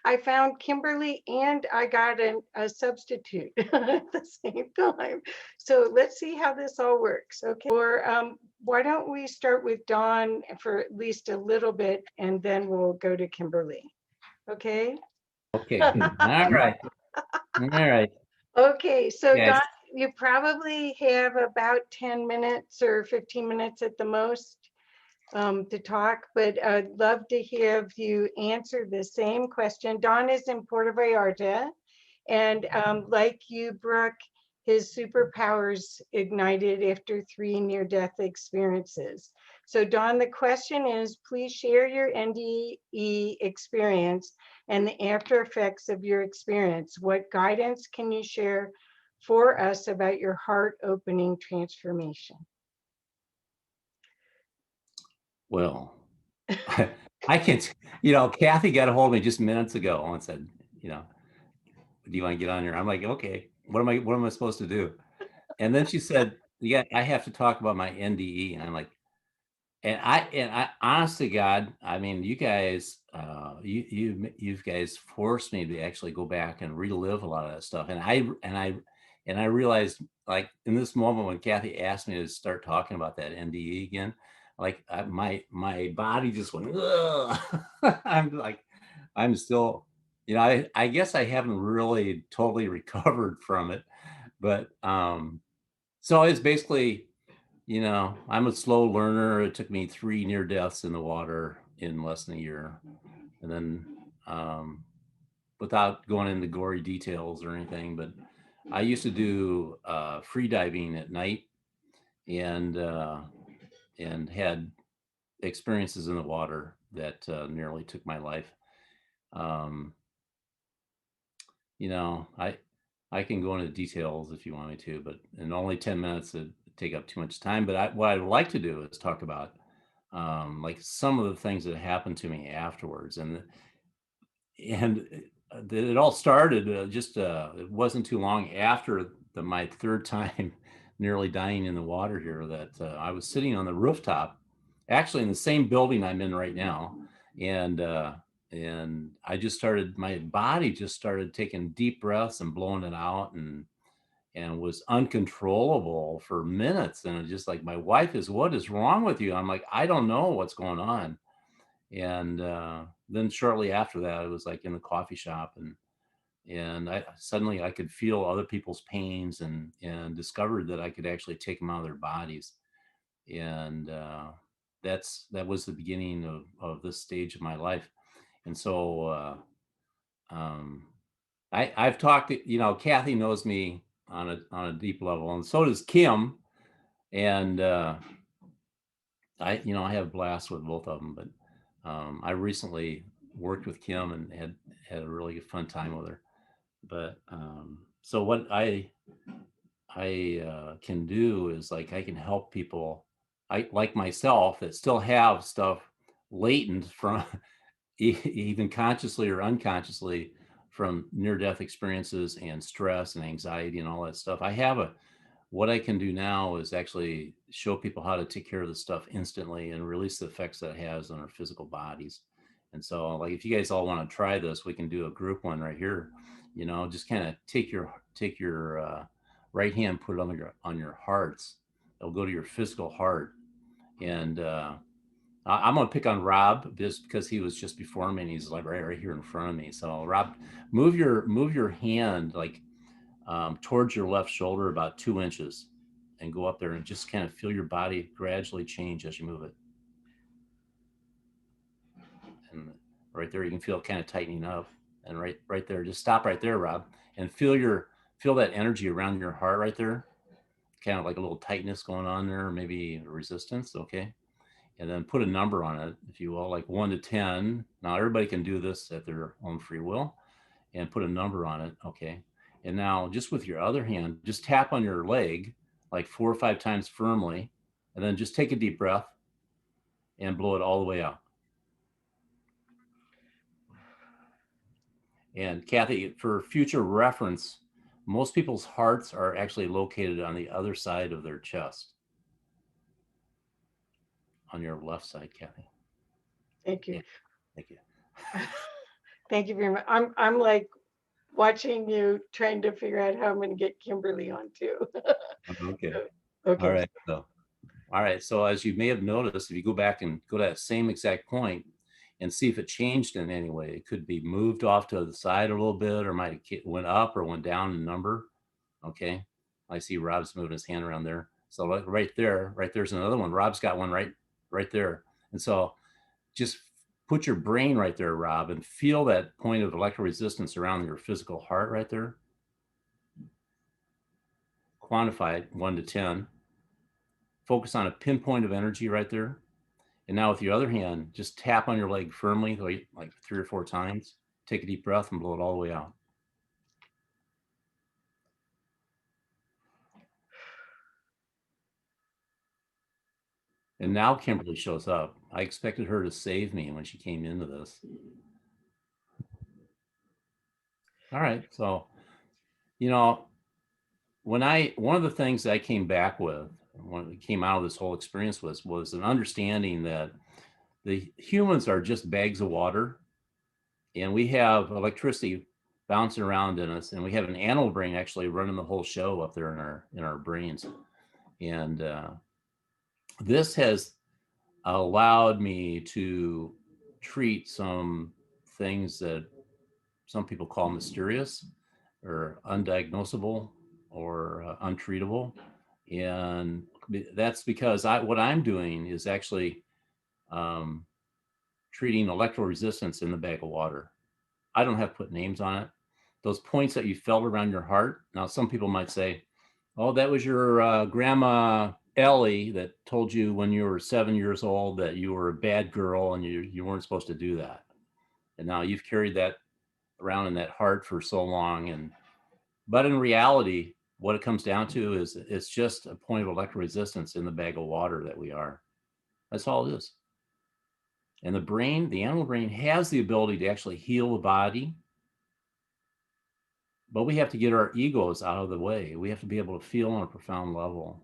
I found Kimberly and I got a substitute at the same time. So let's see how this all works. Okay. Or why don't we start with Dawn for at least a little bit and then we'll go to Kimberly. Okay. Okay. All right. All right. Okay. So Yes. Dawn, you probably have about 10 minutes or 15 minutes at the most to talk, but I'd love to have you answer the same question. Don is in Puerto Vallarta, and like you, Brooke, his superpowers ignited after 3 near-death experiences. So Don, the question is, please share your NDE experience and the after effects of your experience. What guidance can you share for us about your heart-opening transformation? Well, I can't, Kathy got a hold of me just minutes ago and said, do you want to get on here? I'm like, okay, what am I supposed to do? And then she said, yeah, I have to talk about my NDE. And I'm like, and I honest to God, I mean, you guys, you guys forced me to actually go back and relive a lot of that stuff. And I realized, like, in this moment when Kathy asked me to start talking about that NDE again, like my body just went, ugh. I'm still, I guess I haven't really totally recovered from it, but so it's basically, I'm a slow learner. It took me 3 near deaths in the water in less than a year. And then without going into gory details or anything, but I used to do free diving at night and had experiences in the water that nearly took my life. I can go into details if you want me to, but in only 10 minutes it'd take up too much time. But what I'd like to do is talk about like some of the things that happened to me afterwards, and it all started it wasn't too long after my 3rd time nearly dying in the water here that I was sitting on the rooftop, actually in the same building I'm in right now, and I just started, my body just started taking deep breaths and blowing it out, and was uncontrollable for minutes. And it just like, my wife is, what is wrong with you? I'm like, I don't know what's going on. And then shortly after that, I was like in the coffee shop, and I suddenly I could feel other people's pains, and discovered that I could actually take them out of their bodies. And that was the beginning of this stage of my life. And so I've talked, Kathy knows me on a deep level, and so does Kim. And I have blasts with both of them, but I recently worked with Kim and had a really fun time with her. But so what can do is like I can help people, I like myself, that still have stuff latent from even consciously or unconsciously from near-death experiences and stress and anxiety and all that stuff. What I can do now is actually show people how to take care of the stuff instantly and release the effects that it has on our physical bodies. And so, like, if you guys all want to try this, we can do a group one right here. Just kind of take your right hand, put it on your hearts. It'll go to your physical heart, and I'm gonna pick on Rob just because he was just before me and he's like right here in front of me. So Rob, move your hand like towards your left shoulder about 2 inches and go up there and just kind of feel your body gradually change as you move it. And right there, you can feel it kind of tightening up. And right there, just stop right there, Rob, and feel that energy around your heart right there. Kind of like a little tightness going on there, maybe resistance. Okay. And then put a number on it, if you will, like 1 to 10. Now everybody can do this at their own free will, and put a number on it. Okay. And now just with your other hand, just tap on your leg like 4 or 5 times firmly, and then just take a deep breath and blow it all the way out. And Kathy, for future reference, most people's hearts are actually located on the other side of their chest. On your left side, Kathy. Thank you. Yeah, thank you. Thank you very much. I'm like watching you trying to figure out how I'm going to get Kimberly on too. Okay. Okay. All right. So as you may have noticed, if you go back and go to that same exact point and see if it changed in any way, it could be moved off to the side a little bit, or might have went up or went down in number. Okay. I see Rob's moving his hand around there. So right there's another one. Rob's got one right there. And so just put your brain right there, Rob, and feel that point of electroresistance around your physical heart right there. Quantify it 1 to 10. Focus on a pinpoint of energy right there. And now with your other hand, just tap on your leg firmly, like 3 or 4 times. Take a deep breath and blow it all the way out. And now Kimberly shows up. I expected her to save me when she came into this. All right. So, one of the things that I came back with when it came out of this whole experience was an understanding that the humans are just bags of water, and we have electricity bouncing around in us, and we have an animal brain actually running the whole show up there in our brains. And this has allowed me to treat some things that some people call mysterious or undiagnosable or untreatable. And that's because what I'm doing is actually treating electroresistance in the bag of water. I don't have to put names on it. Those points that you felt around your heart. Now, some people might say, oh, that was your grandma Ellie that told you when you were 7 years old that you were a bad girl and you weren't supposed to do that. And now you've carried that around in that heart for so long. But in reality, what it comes down to is it's just a point of electroresistance in the bag of water that we are. That's all it is. And the animal brain has the ability to actually heal the body, but we have to get our egos out of the way. We have to be able to feel on a profound level.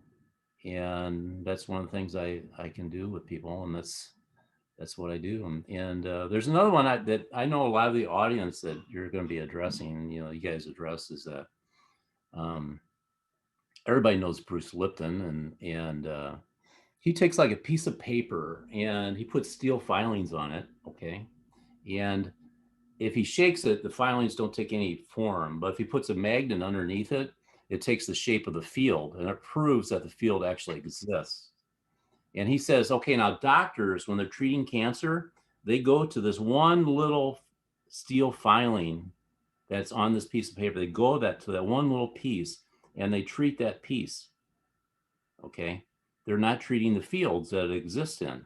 And that's one of the things I can do with people. And that's what I do. And there's another one that I know a lot of the audience that you're going to be addressing, you guys address, is that everybody knows Bruce Lipton, and he takes like a piece of paper and he puts steel filings on it. Okay. And if he shakes it, the filings don't take any form. But if he puts a magnet underneath it, it takes the shape of the field, and it proves that the field actually exists. And he says, okay, now doctors, when they're treating cancer, they go to this one little steel filing that's on this piece of paper. They go to that one little piece and they treat that piece. Okay. They're not treating the fields that it exists in.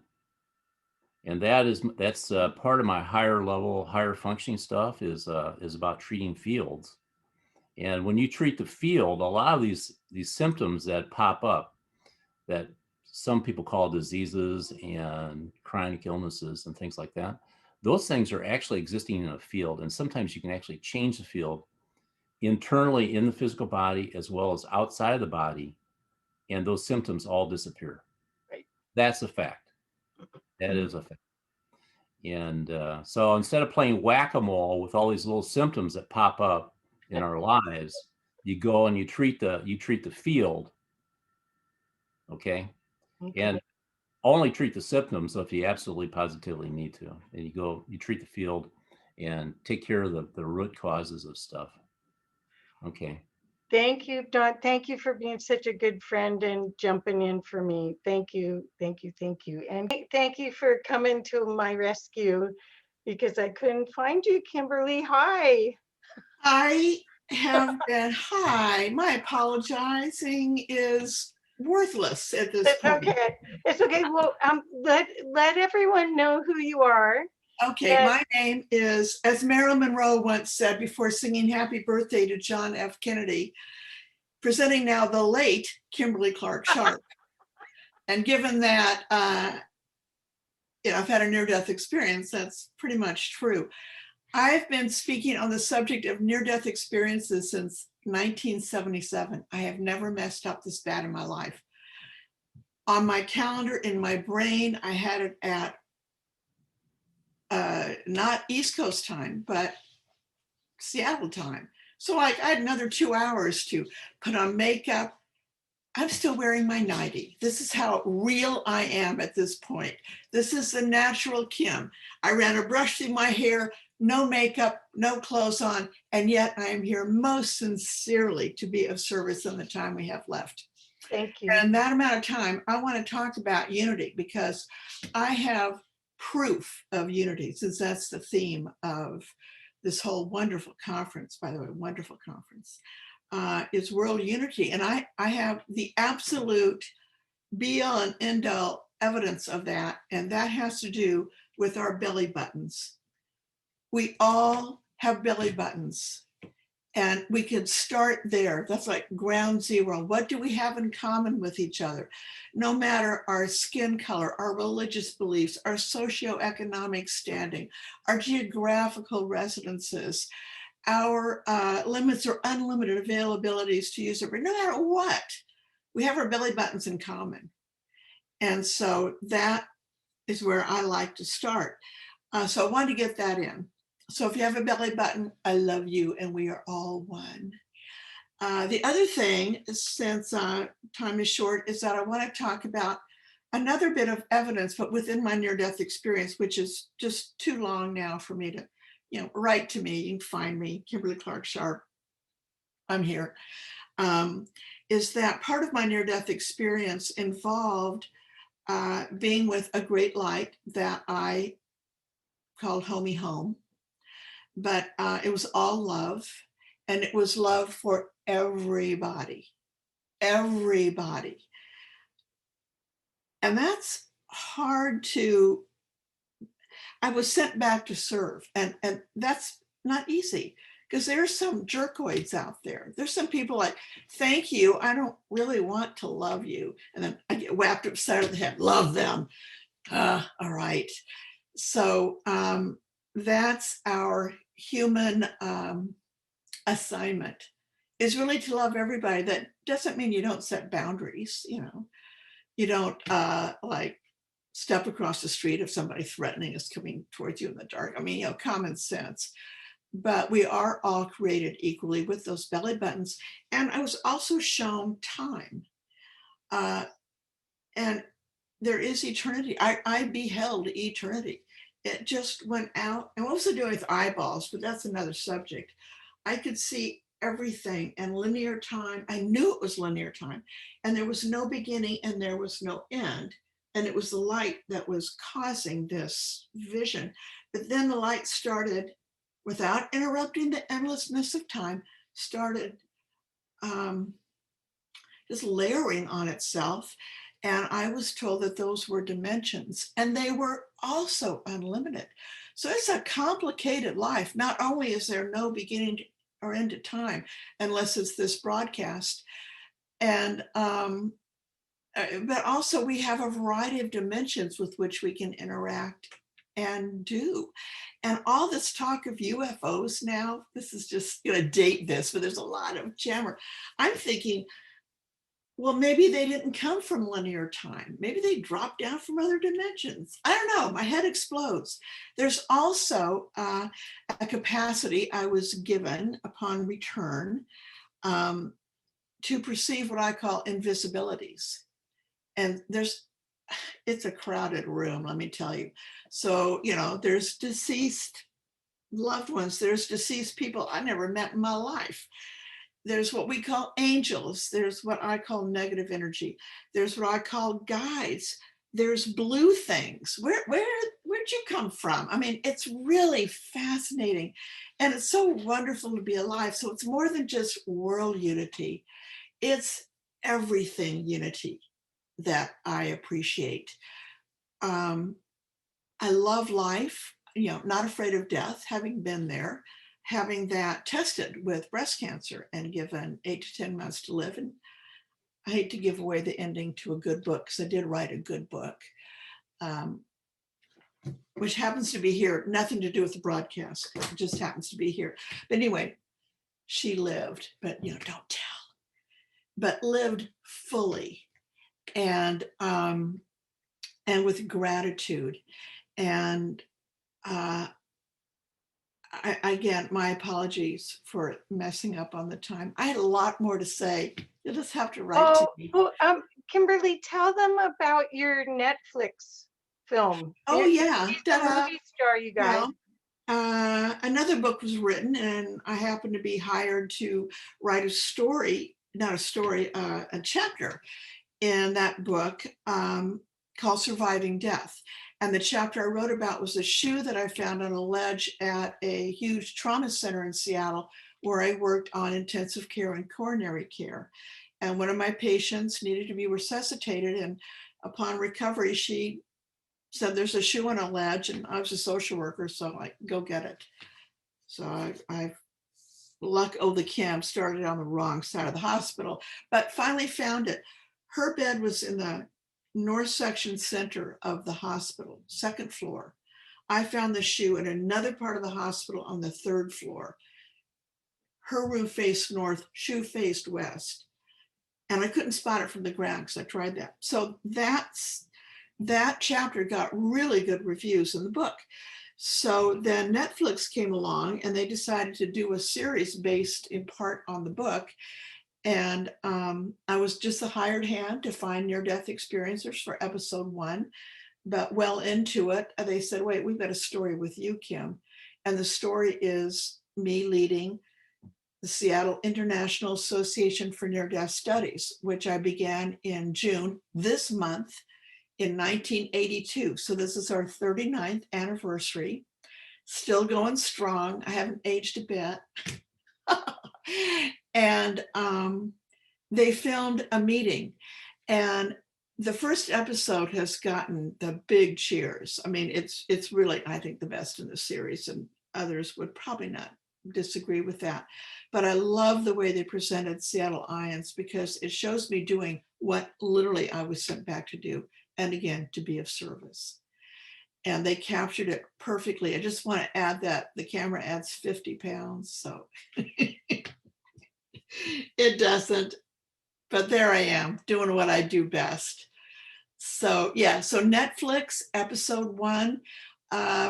And that's part of my higher level, higher functioning stuff is about treating fields. And when you treat the field, a lot of these symptoms that pop up that some people call diseases and chronic illnesses and things like that, those things are actually existing in a field. And sometimes you can actually change the field internally in the physical body as well as outside of the body, and those symptoms all disappear. Right. That's a fact. That is a fact. And so instead of playing whack-a-mole with all these little symptoms that pop up in our lives, you go and you treat the field, okay? Okay. And only treat the symptoms if you absolutely positively need to. And you treat the field and take care of the root causes of stuff. Okay. Thank you, Don. Thank you for being such a good friend and jumping in for me. Thank you, thank you, thank you. And thank you for coming to my rescue because I couldn't find you, Kimberly. Hi. I have been, hi, my apologizing is worthless at this It's point. okay. It's okay. Well, let everyone know who you are. Okay, Yes. my name is, as Marilyn Monroe once said before singing Happy Birthday to John F. Kennedy, presenting now the late Kimberly Clark.Sharp. And given that, I've had a near-death experience, that's pretty much true. I've been speaking on the subject of near-death experiences since 1977. I have never messed up this bad in my life. On my calendar, in my brain, I had it at not East Coast time, but Seattle time. So I had another 2 hours to put on makeup. I'm still wearing my nightie. This is how real I am at this point. This is the natural Kim. I ran a brush through my hair, no makeup, no clothes on, and yet I am here most sincerely to be of service in the time we have left. Thank you. And that amount of time, I want to talk about unity because I have proof of unity, since that's the theme of this whole wonderful conference, by the way, wonderful conference, is world unity. And I have the absolute be-all and end-all evidence of that, and that has to do with our belly buttons. We all have belly buttons. And we could start there. That's like ground zero. What do we have in common with each other? No matter our skin color, our religious beliefs, our socioeconomic standing, our geographical residences, our limits or unlimited availabilities to use it, no matter what, we have our belly buttons in common. And so that is where I like to start. So I wanted to get that in. So if you have a belly button, I love you and we are all one. The other thing, since time is short, is that I want to talk about another bit of evidence, but within my near-death experience, which is just too long now for me to, write to me. You can find me, Kimberly Clark.Sharp. I'm here. Is that part of my near-death experience involved being with a great light that I called Homie Home. But it was all love, and it was love for everybody, everybody. And that's hard to, I was sent back to serve, and that's not easy because there's some jerkoids out there. There's some people like, thank you, I don't really want to love you. And then I get whacked upside of the head, love them. All right. So that's our human assignment, is really to love everybody. That doesn't mean you don't set boundaries. You don't like step across the street if somebody threatening is coming towards you in the dark. I mean, common sense. But we are all created equally with those belly buttons. And I was also shown time. And there is eternity. I beheld eternity. It just went out. And what was it doing with eyeballs? But that's another subject. I could see everything in linear time. I knew it was linear time. And there was no beginning and there was no end. And it was the light that was causing this vision. But then the light started, without interrupting the endlessness of time, started just layering on itself. And I was told that those were dimensions, and they were also unlimited. So it's a complicated life. Not only is there no beginning or end of time, unless it's this broadcast. And but also we have a variety of dimensions with which we can interact and do. And all this talk of UFOs now, this is just going to date this, but there's a lot of jammer. I'm thinking, well, maybe they didn't come from linear time. Maybe they dropped down from other dimensions. I don't know. My head explodes. There's also a capacity I was given upon return to perceive what I call invisibilities. And it's a crowded room, let me tell you. So, there's deceased loved ones. There's deceased people I never met in my life. There's what we call angels. There's what I call negative energy. There's what I call guides. There's blue things. Where'd you come from? I mean, it's really fascinating. And it's so wonderful to be alive. So it's more than just world unity. It's everything unity that I appreciate. I love life, not afraid of death, having been there, having that tested with breast cancer and given 8 to 10 months to live. And I hate to give away the ending to a good book, because I did write a good book, which happens to be here, nothing to do with the broadcast. It just happens to be here. But anyway, she lived, but don't tell, but lived fully and with gratitude. And again, my apologies for messing up on the time. I had a lot more to say. You'll just have to write to me. Kimberly, tell them about your Netflix film. Oh, yeah. She's a movie star, you guys. Well, another book was written, and I happened to be hired to write a story, not a story, a chapter in that book called Surviving Death. And the chapter I wrote about was a shoe that I found on a ledge at a huge trauma center in Seattle, where I worked on intensive care and coronary care. And one of my patients needed to be resuscitated. And upon recovery, she said, there's a shoe on a ledge. And I was a social worker, so I go get it. So I've the Kim started on the wrong side of the hospital, but finally found it. Her bed was in the north section center of the hospital, second floor. I found the shoe in another part of the hospital on the third floor. Her room faced north, shoe faced west. And I couldn't spot it from the ground because I tried that. So that chapter got really good reviews in the book. So then Netflix came along and they decided to do a series based in part on the book. And I was just a hired hand to find near-death experiencers for episode 1. But well into it, they said, wait, we've got a story with you, Kim. And the story is me leading the Seattle International Association for Near-Death Studies, which I began in June this month in 1982. So this is our 39th anniversary, still going strong. I haven't aged a bit. And they filmed a meeting, and the first episode has gotten the big cheers. I mean, it's really, I think, the best in the series, and others would probably not disagree with that. But I love the way they presented Seattle Ions, because it shows me doing what literally I was sent back to do, and again, to be of service. And they captured it perfectly. I just want to add that the camera adds 50 pounds, so it doesn't, but there I am doing what I do best. So yeah, so Netflix episode 1,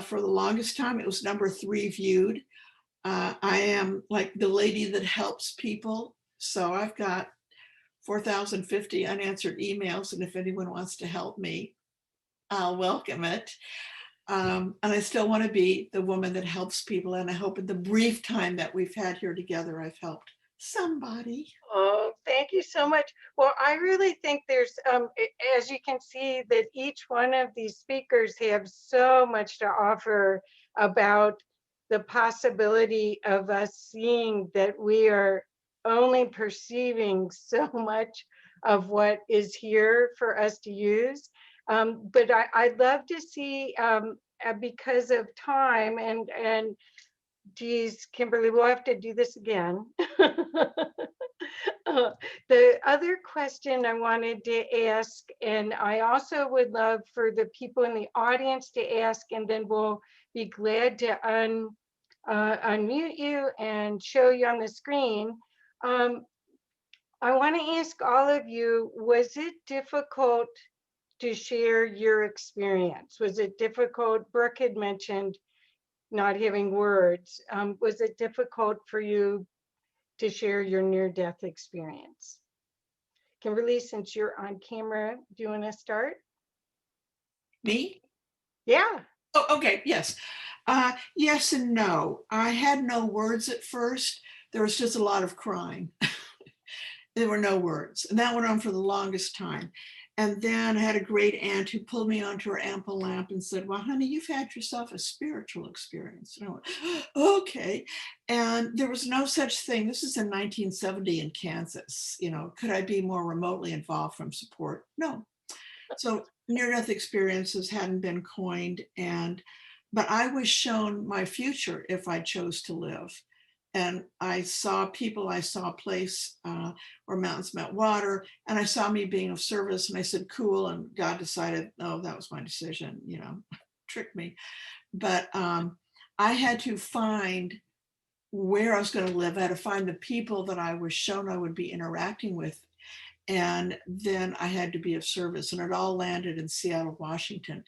for the longest time, it was number 3 viewed. I am like the lady that helps people. So I've got 4,050 unanswered emails. And if anyone wants to help me, I'll welcome it. And I still want to be the woman that helps people. And I hope in the brief time that we've had here together, I've helped somebody. Oh, thank you so much. Well, I really think there's, as you can see, that each one of these speakers have so much to offer about the possibility of us seeing that we are only perceiving so much of what is here for us to use. But I'd love to see, because of time and Geez, Kimberly, we'll have to do this again. The other question I wanted to ask, and I also would love for the people in the audience to ask, and then we'll be glad to unmute you and show you on the screen. I want to ask all of you, was it difficult to share your experience? Was it difficult? Brooke had mentioned not having words. Was it difficult for you to share your near-death experience? Kimberly, since you're on camera, do you want to start? Me? Yeah. Oh, okay. Yes. Yes and no. I had no words at first. There was just a lot of crying. There were no words. And that went on for the longest time. And then I had a great aunt who pulled me onto her ample lamp and said, well, honey, you've had yourself a spiritual experience. And I went, okay. And there was no such thing. This is in 1970 in Kansas. You know, could I be more remotely involved from support? No. So near-death experiences hadn't been coined, but I was shown my future if I chose to live. And I saw people, I saw a place where mountains met water, and I saw me being of service, and I said, cool. And God decided, oh, that was my decision, you know, tricked me. But I had to find where I was going to live. I had to find the people that I was shown I would be interacting with. And then I had to be of service, and it all landed in Seattle, Washington.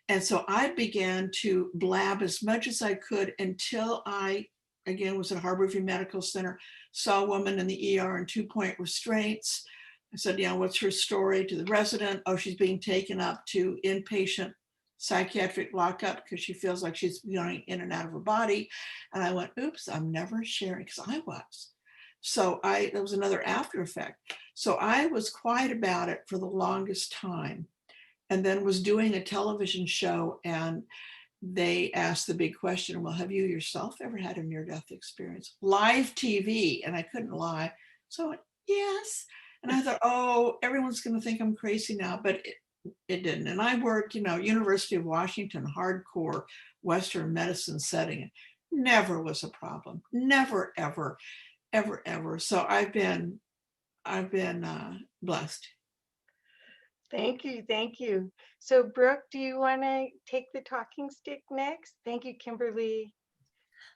And so I began to blab as much as I could until I, again, was at Harborview Medical Center, saw a woman in the ER in 2-point restraints. I said, yeah, what's her story to the resident? Oh, she's being taken up to inpatient psychiatric lockup because she feels like she's going in and out of her body. And I went, oops, I'm never sharing, because I was. So that was another after effect. So I was quiet about it for the longest time, and then was doing a television show, and they asked the big question, well, have you yourself ever had a near-death experience? Live TV, and I couldn't lie. So I went, yes. And I thought, oh, everyone's going to think I'm crazy now, but it didn't. And I worked, you know, University of Washington, hardcore Western medicine setting. Never was a problem. Never, ever, ever, ever. So I've been blessed. Thank you. Thank you. So Brooke, do you want to take the talking stick next? Thank you, Kimberly.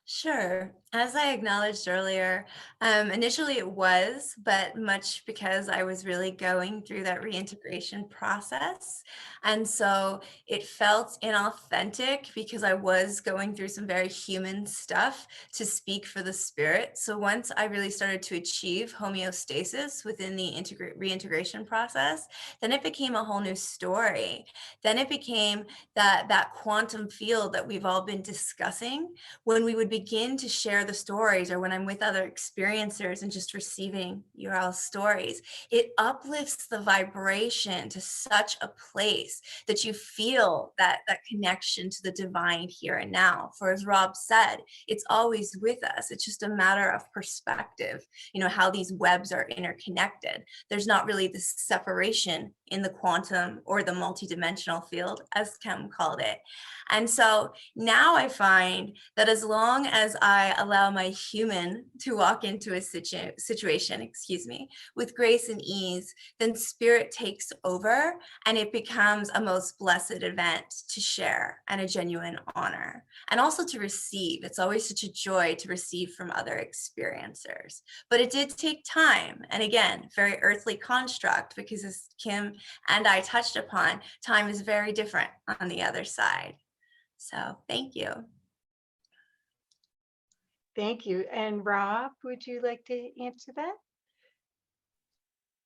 Sure. As I acknowledged earlier, initially it was, but much because I was really going through that reintegration process. And so it felt inauthentic because I was going through some very human stuff to speak for the spirit. So once I really started to achieve homeostasis within the reintegration process, then it became a whole new story. Then it became that quantum field that we've all been discussing when we would begin to share the stories, or when I'm with other experiencers and just receiving your all's stories, it uplifts the vibration to such a place that you feel that connection to the divine here and now. For as Rob said, it's always with us. It's just a matter of perspective, you know, how these webs are interconnected. There's not really this separation in the quantum or the multidimensional field, as Kim called it. And so now I find that as long as I allow my human to walk into a situation, with grace and ease, then spirit takes over, and it becomes a most blessed event to share and a genuine honor, and also to receive. It's always such a joy to receive from other experiencers. But it did take time. And again, very earthly construct, because as Kim and I touched upon, time is very different on the other side. So thank you. Thank you. And Rob, would you like to answer that?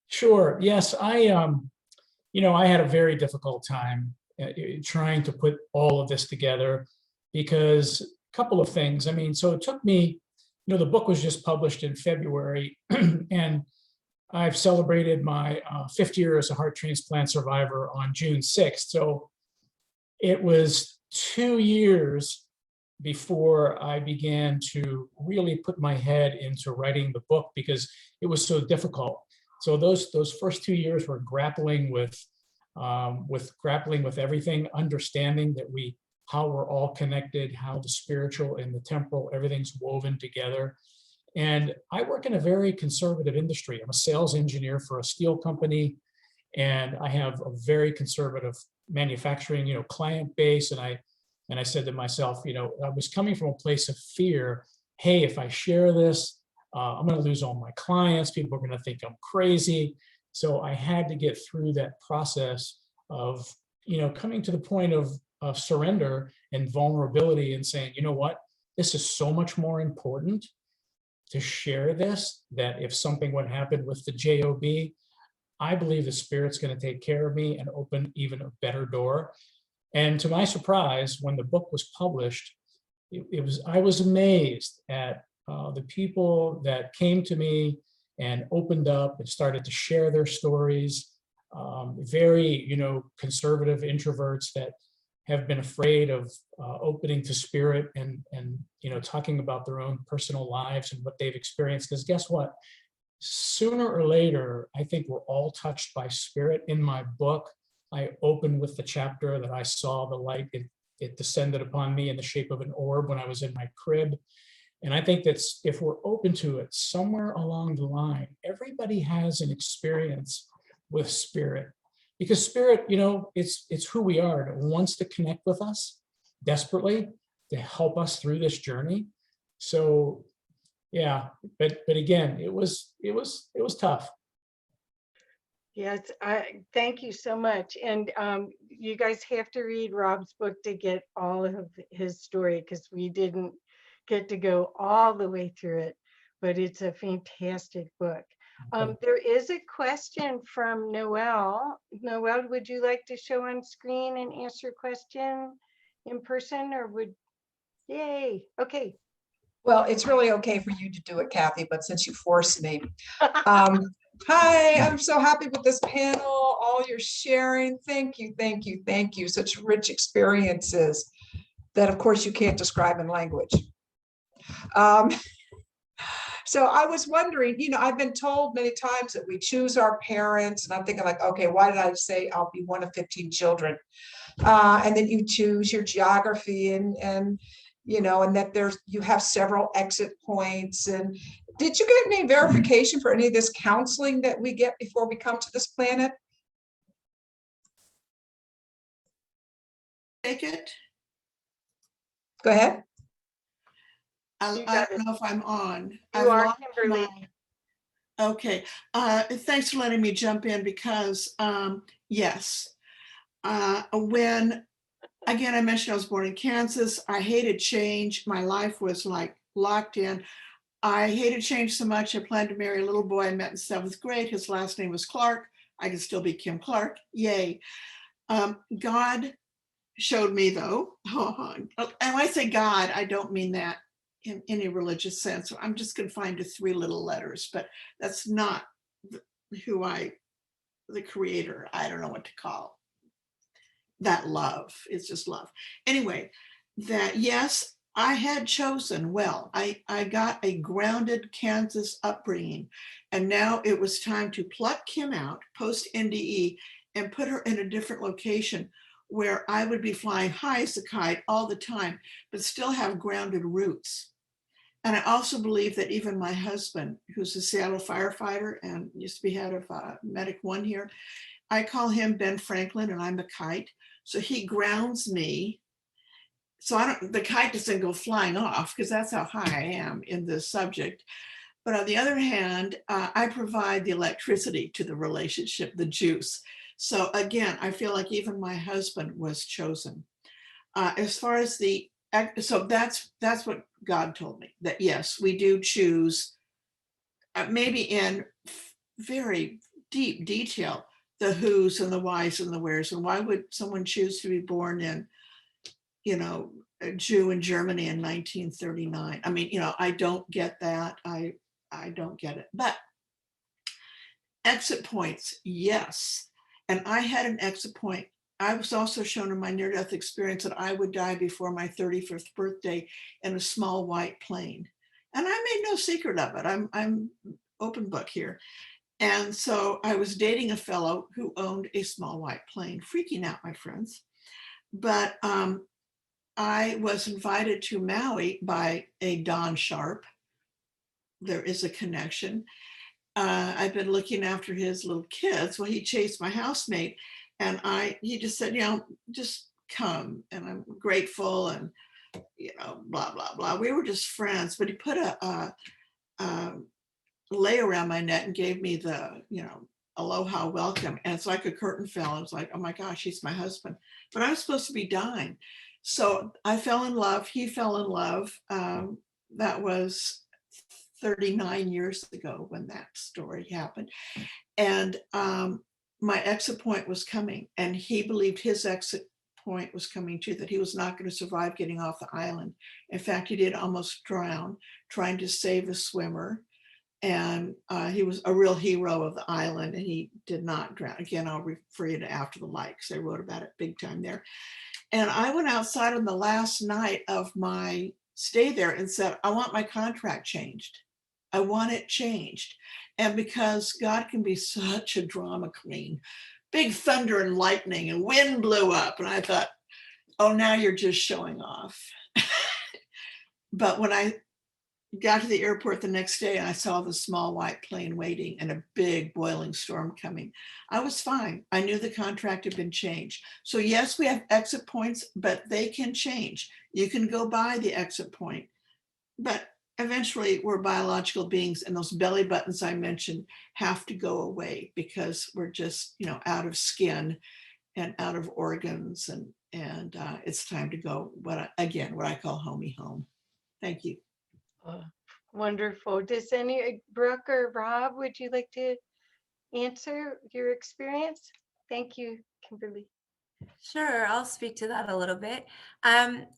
Sure. Yes, I had a very difficult time trying to put all of this together, because a couple of things. I mean, so it took me, the book was just published in February, and I've celebrated my 5th year as a heart transplant survivor on June 6th. So it was 2 years before I began to really put my head into writing the book, because it was so difficult. So those first 2 years were grappling with everything, understanding that we how we're all connected, how the spiritual and the temporal, everything's woven together. And I work in a very conservative industry. I'm a sales engineer for a steel company, and I have a very conservative manufacturing, client base. And I said to myself, I was coming from a place of fear. Hey, if I share this, I'm going to lose all my clients. People are going to think I'm crazy. So I had to get through that process of, coming to the point of surrender and vulnerability and saying, you know what, this is so much more important to share this, that if something would happen with the job, I believe the Spirit's going to take care of me and open even a better door. And to my surprise, when the book was published, I was amazed at the people that came to me and opened up and started to share their stories. Very, conservative introverts that have been afraid of opening to Spirit and talking about their own personal lives and what they've experienced. Because guess what? Sooner or later, I think we're all touched by Spirit. In my book, I open with the chapter that I saw the light. It descended upon me in the shape of an orb when I was in my crib. And I think that's, if we're open to it, somewhere along the line, everybody has an experience with Spirit. Because Spirit, it's who we are. And it wants to connect with us desperately to help us through this journey. So yeah, but again, it was tough. Yes, thank you so much. And you guys have to read Rob's book to get all of his story, because we didn't get to go all the way through it, but it's a fantastic book. There is a question from Noelle. Noelle, would you like to show on screen and answer your question in person, or yay, okay. Well, it's really okay for you to do it, Kathy, but since you forced me. Hi, I'm so happy with this panel, all your sharing. Thank you, thank you, thank you. Such rich experiences that, of course, you can't describe in language. So I was wondering, I've been told many times that we choose our parents, and I'm thinking like, okay, why did I say I'll be one of 15 children? And then you choose your geography and and that you have several exit points. And did you get any verification for any of this counseling that we get before we come to this planet? Take it. Go ahead. I don't know if I'm on. You are, Kimberly. Okay. Thanks for letting me jump in, because yes, when, again, I mentioned I was born in Kansas. I hated change. My life was like locked in. I hated change so much. I planned to marry a little boy I met in 7th grade. His last name was Clark. I could still be Kim Clark. Yay. God showed me, though, and when I say God, I don't mean that in any religious sense. I'm just confined to 3 little letters, but that's not the creator. I don't know what to call that love. It's just love. Anyway, that yes, I had chosen well. I got a grounded Kansas upbringing, and now it was time to pluck Kim out post NDE and put her in a different location where I would be flying high as a kite all the time, but still have grounded roots. And I also believe that even my husband, who's a Seattle firefighter and used to be head of Medic 1 here, I call him Ben Franklin, and I'm a kite. So he grounds me. So the kite doesn't go flying off, because that's how high I am in this subject. But on the other hand, I provide the electricity to the relationship, the juice. So again, I feel like even my husband was chosen. As far as so that's what God told me, that yes, we do choose, maybe in very deep detail, the who's and the whys and the wheres. And why would someone choose to be born in, a Jew in Germany in 1939? I mean, I don't get that. I don't get it. But exit points, yes. And I had an exit point. I was also shown in my near-death experience that I would die before my 31st birthday in a small white plane. And I made no secret of it. I'm open book here. And so I was dating a fellow who owned a small white plane, freaking out, my friends. But I was invited to Maui by a Don Sharp. There is a connection. I've been looking after his little kids. Well, he chased my housemate, and he just said, just come, and I'm grateful, and blah blah blah. We were just friends, but he put a lei around my neck and gave me the aloha welcome, and it's like a curtain fell. I was like, oh my gosh, he's my husband, but I was supposed to be dying. So I fell in love. He fell in love. That was 39 years ago when that story happened. And my exit point was coming, and he believed his exit point was coming too, that he was not going to survive getting off the island. In fact, he did almost drown trying to save a swimmer. And he was a real hero of the island, and he did not drown. Again, I'll refer you to After the Light, because I wrote about it big time there. And I went outside on the last night of my stay there and said, I want my contract changed. I want it changed. And because God can be such a drama queen, big thunder and lightning and wind blew up. And I thought, oh, now you're just showing off. But when I got to the airport the next day and I saw the small white plane waiting and a big boiling storm coming, I was fine. I knew the contract had been changed. So yes, we have exit points, but they can change. You can go by the exit point, but eventually we're biological beings, and those belly buttons I mentioned have to go away, because we're just, out of skin and out of organs, and it's time to go what I call homey home. Thank you. Wonderful. Does Brooke or Rob, would you like to answer your experience? Thank you, Kimberly. Sure, I'll speak to that a little bit.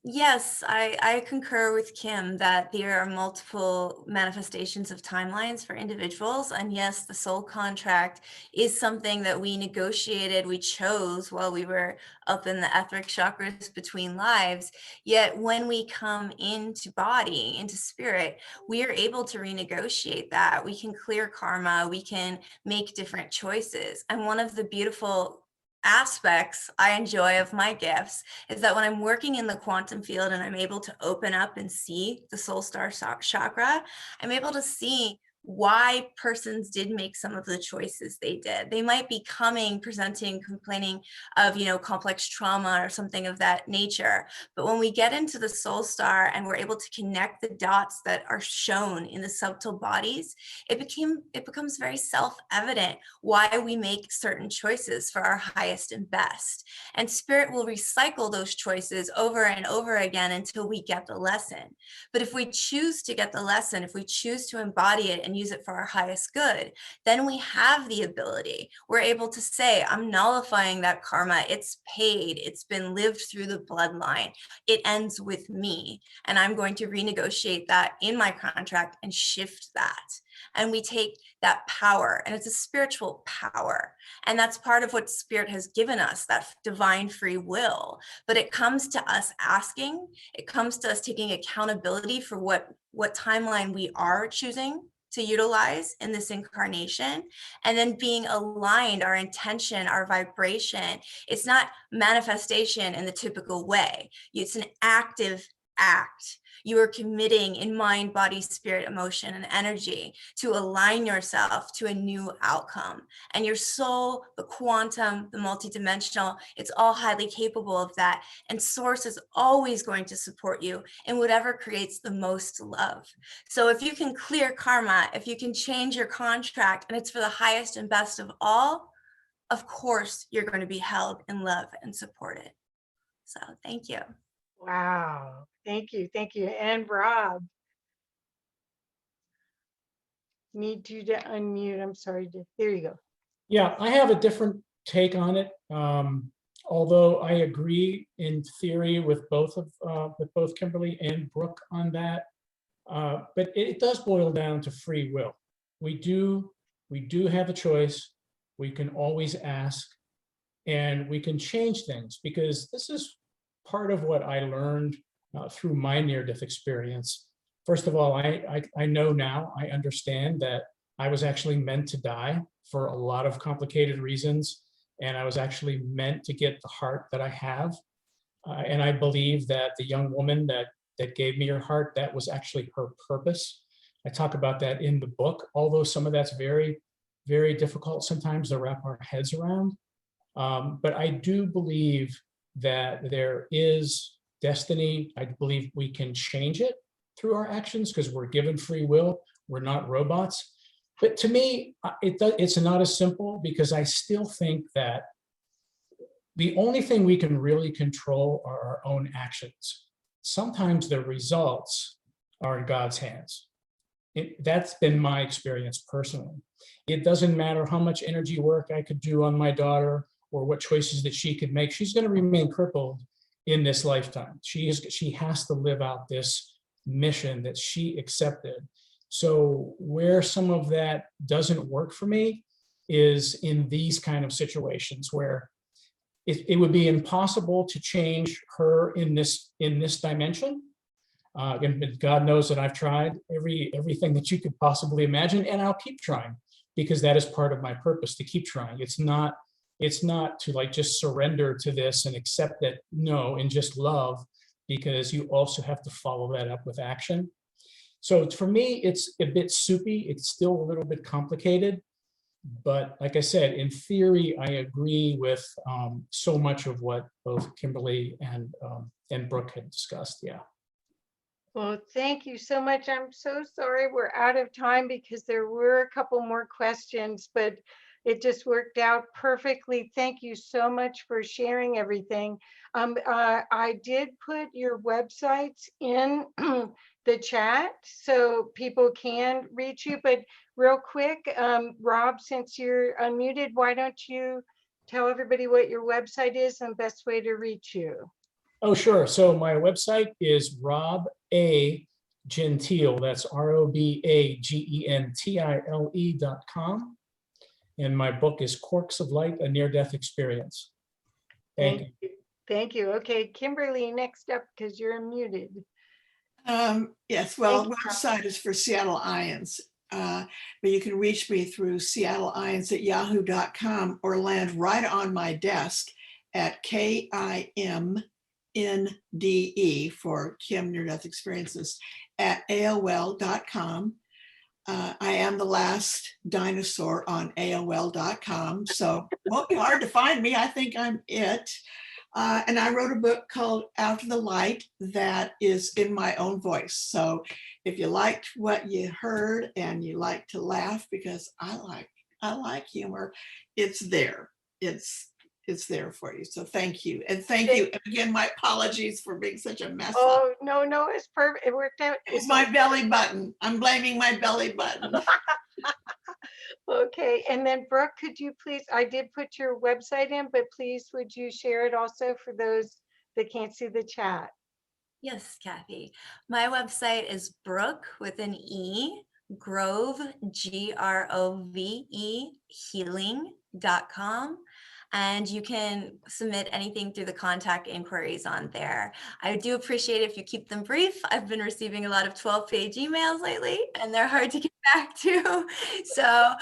Yes, I concur with Kim that there are multiple manifestations of timelines for individuals. And yes, the soul contract is something that we negotiated, we chose while we were up in the etheric chakras between lives. Yet when we come into body, into spirit, we are able to renegotiate that. We can clear karma, we can make different choices. And one of the beautiful aspects I enjoy of my gifts is that when I'm working in the quantum field and I'm able to open up and see the soul star chakra, I'm able to see why persons did make some of the choices they did. They might be presenting, complaining of, complex trauma or something of that nature. But when we get into the soul star and we're able to connect the dots that are shown in the subtle bodies, it becomes very self-evident why we make certain choices for our highest and best. And spirit will recycle those choices over and over again until we get the lesson. But if we choose to get the lesson, if we choose to embody it and use it for our highest good, then we have the ability. We're able to say, I'm nullifying that karma. It's paid. It's been lived through the bloodline. It ends with me. And I'm going to renegotiate that in my contract and shift that. And we take that power, and it's a spiritual power. And that's part of what spirit has given us, that divine free will. But it comes to us asking, it comes to us taking accountability for what timeline we are choosing to utilize in this incarnation, and then being aligned, our intention, our vibration. It's not manifestation in the typical way. It's an active act. You are committing in mind, body, spirit, emotion, and energy to align yourself to a new outcome. And your soul, the quantum, the multidimensional, it's all highly capable of that. And source is always going to support you in whatever creates the most love. So if you can clear karma, if you can change your contract, and it's for the highest and best of all, of course, you're going to be held in love and supported. So thank you. Wow. Thank you. Thank you. And Rob, need you to unmute. I'm sorry. There you go. Yeah, I have a different take on it. Although I agree in theory with both Kimberly and Brooke on that, but it does boil down to free will. We do have a choice. We can always ask, and we can change things, because this is part of what I learned through my near-death experience. First of all, I know now, I understand that I was actually meant to die for a lot of complicated reasons, and I was actually meant to get the heart that I have. And I believe that the young woman that gave me her heart, that was actually her purpose. I talk about that in the book, although some of that's very, very difficult sometimes to wrap our heads around. But I do believe that there is destiny. I believe we can change it through our actions because we're given free will. We're not robots. But to me, it's not as simple, because I still think that the only thing we can really control are our own actions. Sometimes the results are in God's hands. That's been my experience personally. It doesn't matter how much energy work I could do on my daughter or what choices that she could make. She's going to remain crippled in this lifetime. She has to live out this mission that she accepted. So where some of that doesn't work for me is in these kind of situations where it would be impossible to change her in this dimension. And God knows that I've tried everything that you could possibly imagine, and I'll keep trying, because that is part of my purpose, to keep trying. It's not to like just surrender to this and accept it, no, and just love, because you also have to follow that up with action. So for me, it's a bit soupy. It's still a little bit complicated. But like I said, in theory, I agree with so much of what both Kimberly and Brooke had discussed. Yeah. Well, thank you so much. I'm so sorry we're out of time, because there were a couple more questions, but it just worked out perfectly. Thank you so much for sharing everything. I did put your websites in the chat so people can reach you, but real quick, Rob, since you're unmuted, why don't you tell everybody what your website is and best way to reach you? Oh, sure. So my website is Rob A. Gentile. That's ROBAGENTILE.com. And my book is Corks of Light, a Near-Death Experience. Thank you. Thank you. Okay, Kimberly, next up, because you're muted. Yes, well, Thank you. website is for Seattle Ions, but you can reach me through seattleions@yahoo.com or land right on my desk at KIMNDE for Kim Near Death Experiences at AOL.com. I am the last dinosaur on AOL.com, so it won't be hard to find me. I think I'm it. And I wrote a book called After the Light that is in my own voice. So if you liked what you heard and you like to laugh, because I like humor, it's there. It's there for you. So thank you. And thank you. And again, my apologies for being such a mess up. Oh, no, it's perfect. It worked out. It was my belly button. I'm blaming my belly button. Okay, and then Brooke, could you please, I did put your website in, but please would you share it also for those that can't see the chat? Yes, Kathy. My website is Brooke with an E, Grove, GROVE, healing.com. And you can submit anything through the contact inquiries on there. I do appreciate if you keep them brief. I've been receiving a lot of 12-page emails lately, and they're hard to get back to. So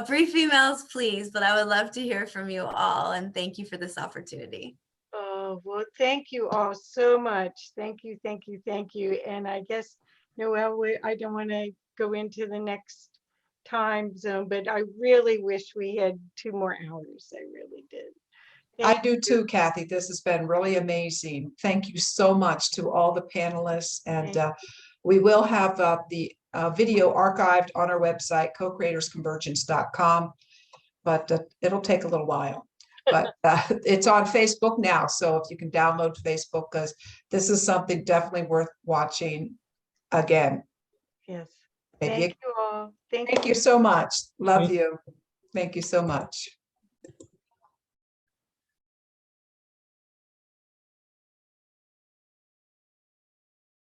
brief emails, please, but I would love to hear from you all. And thank you for this opportunity. Oh, well, thank you all so much. Thank you. And I guess, Noelle, I don't want to go into the next time zone, but I really wish we had 2 more hours. I really did. I do too, Kathy. This has been really amazing. Thank you so much to all the panelists. And we will have the video archived on our website, co-creatorsconvergence.com, but it'll take a little while. But it's on Facebook now. So if you can download Facebook, because this is something definitely worth watching again. Yes. Maybe Thank you all. Thank you so much. Love you. Thank you so much.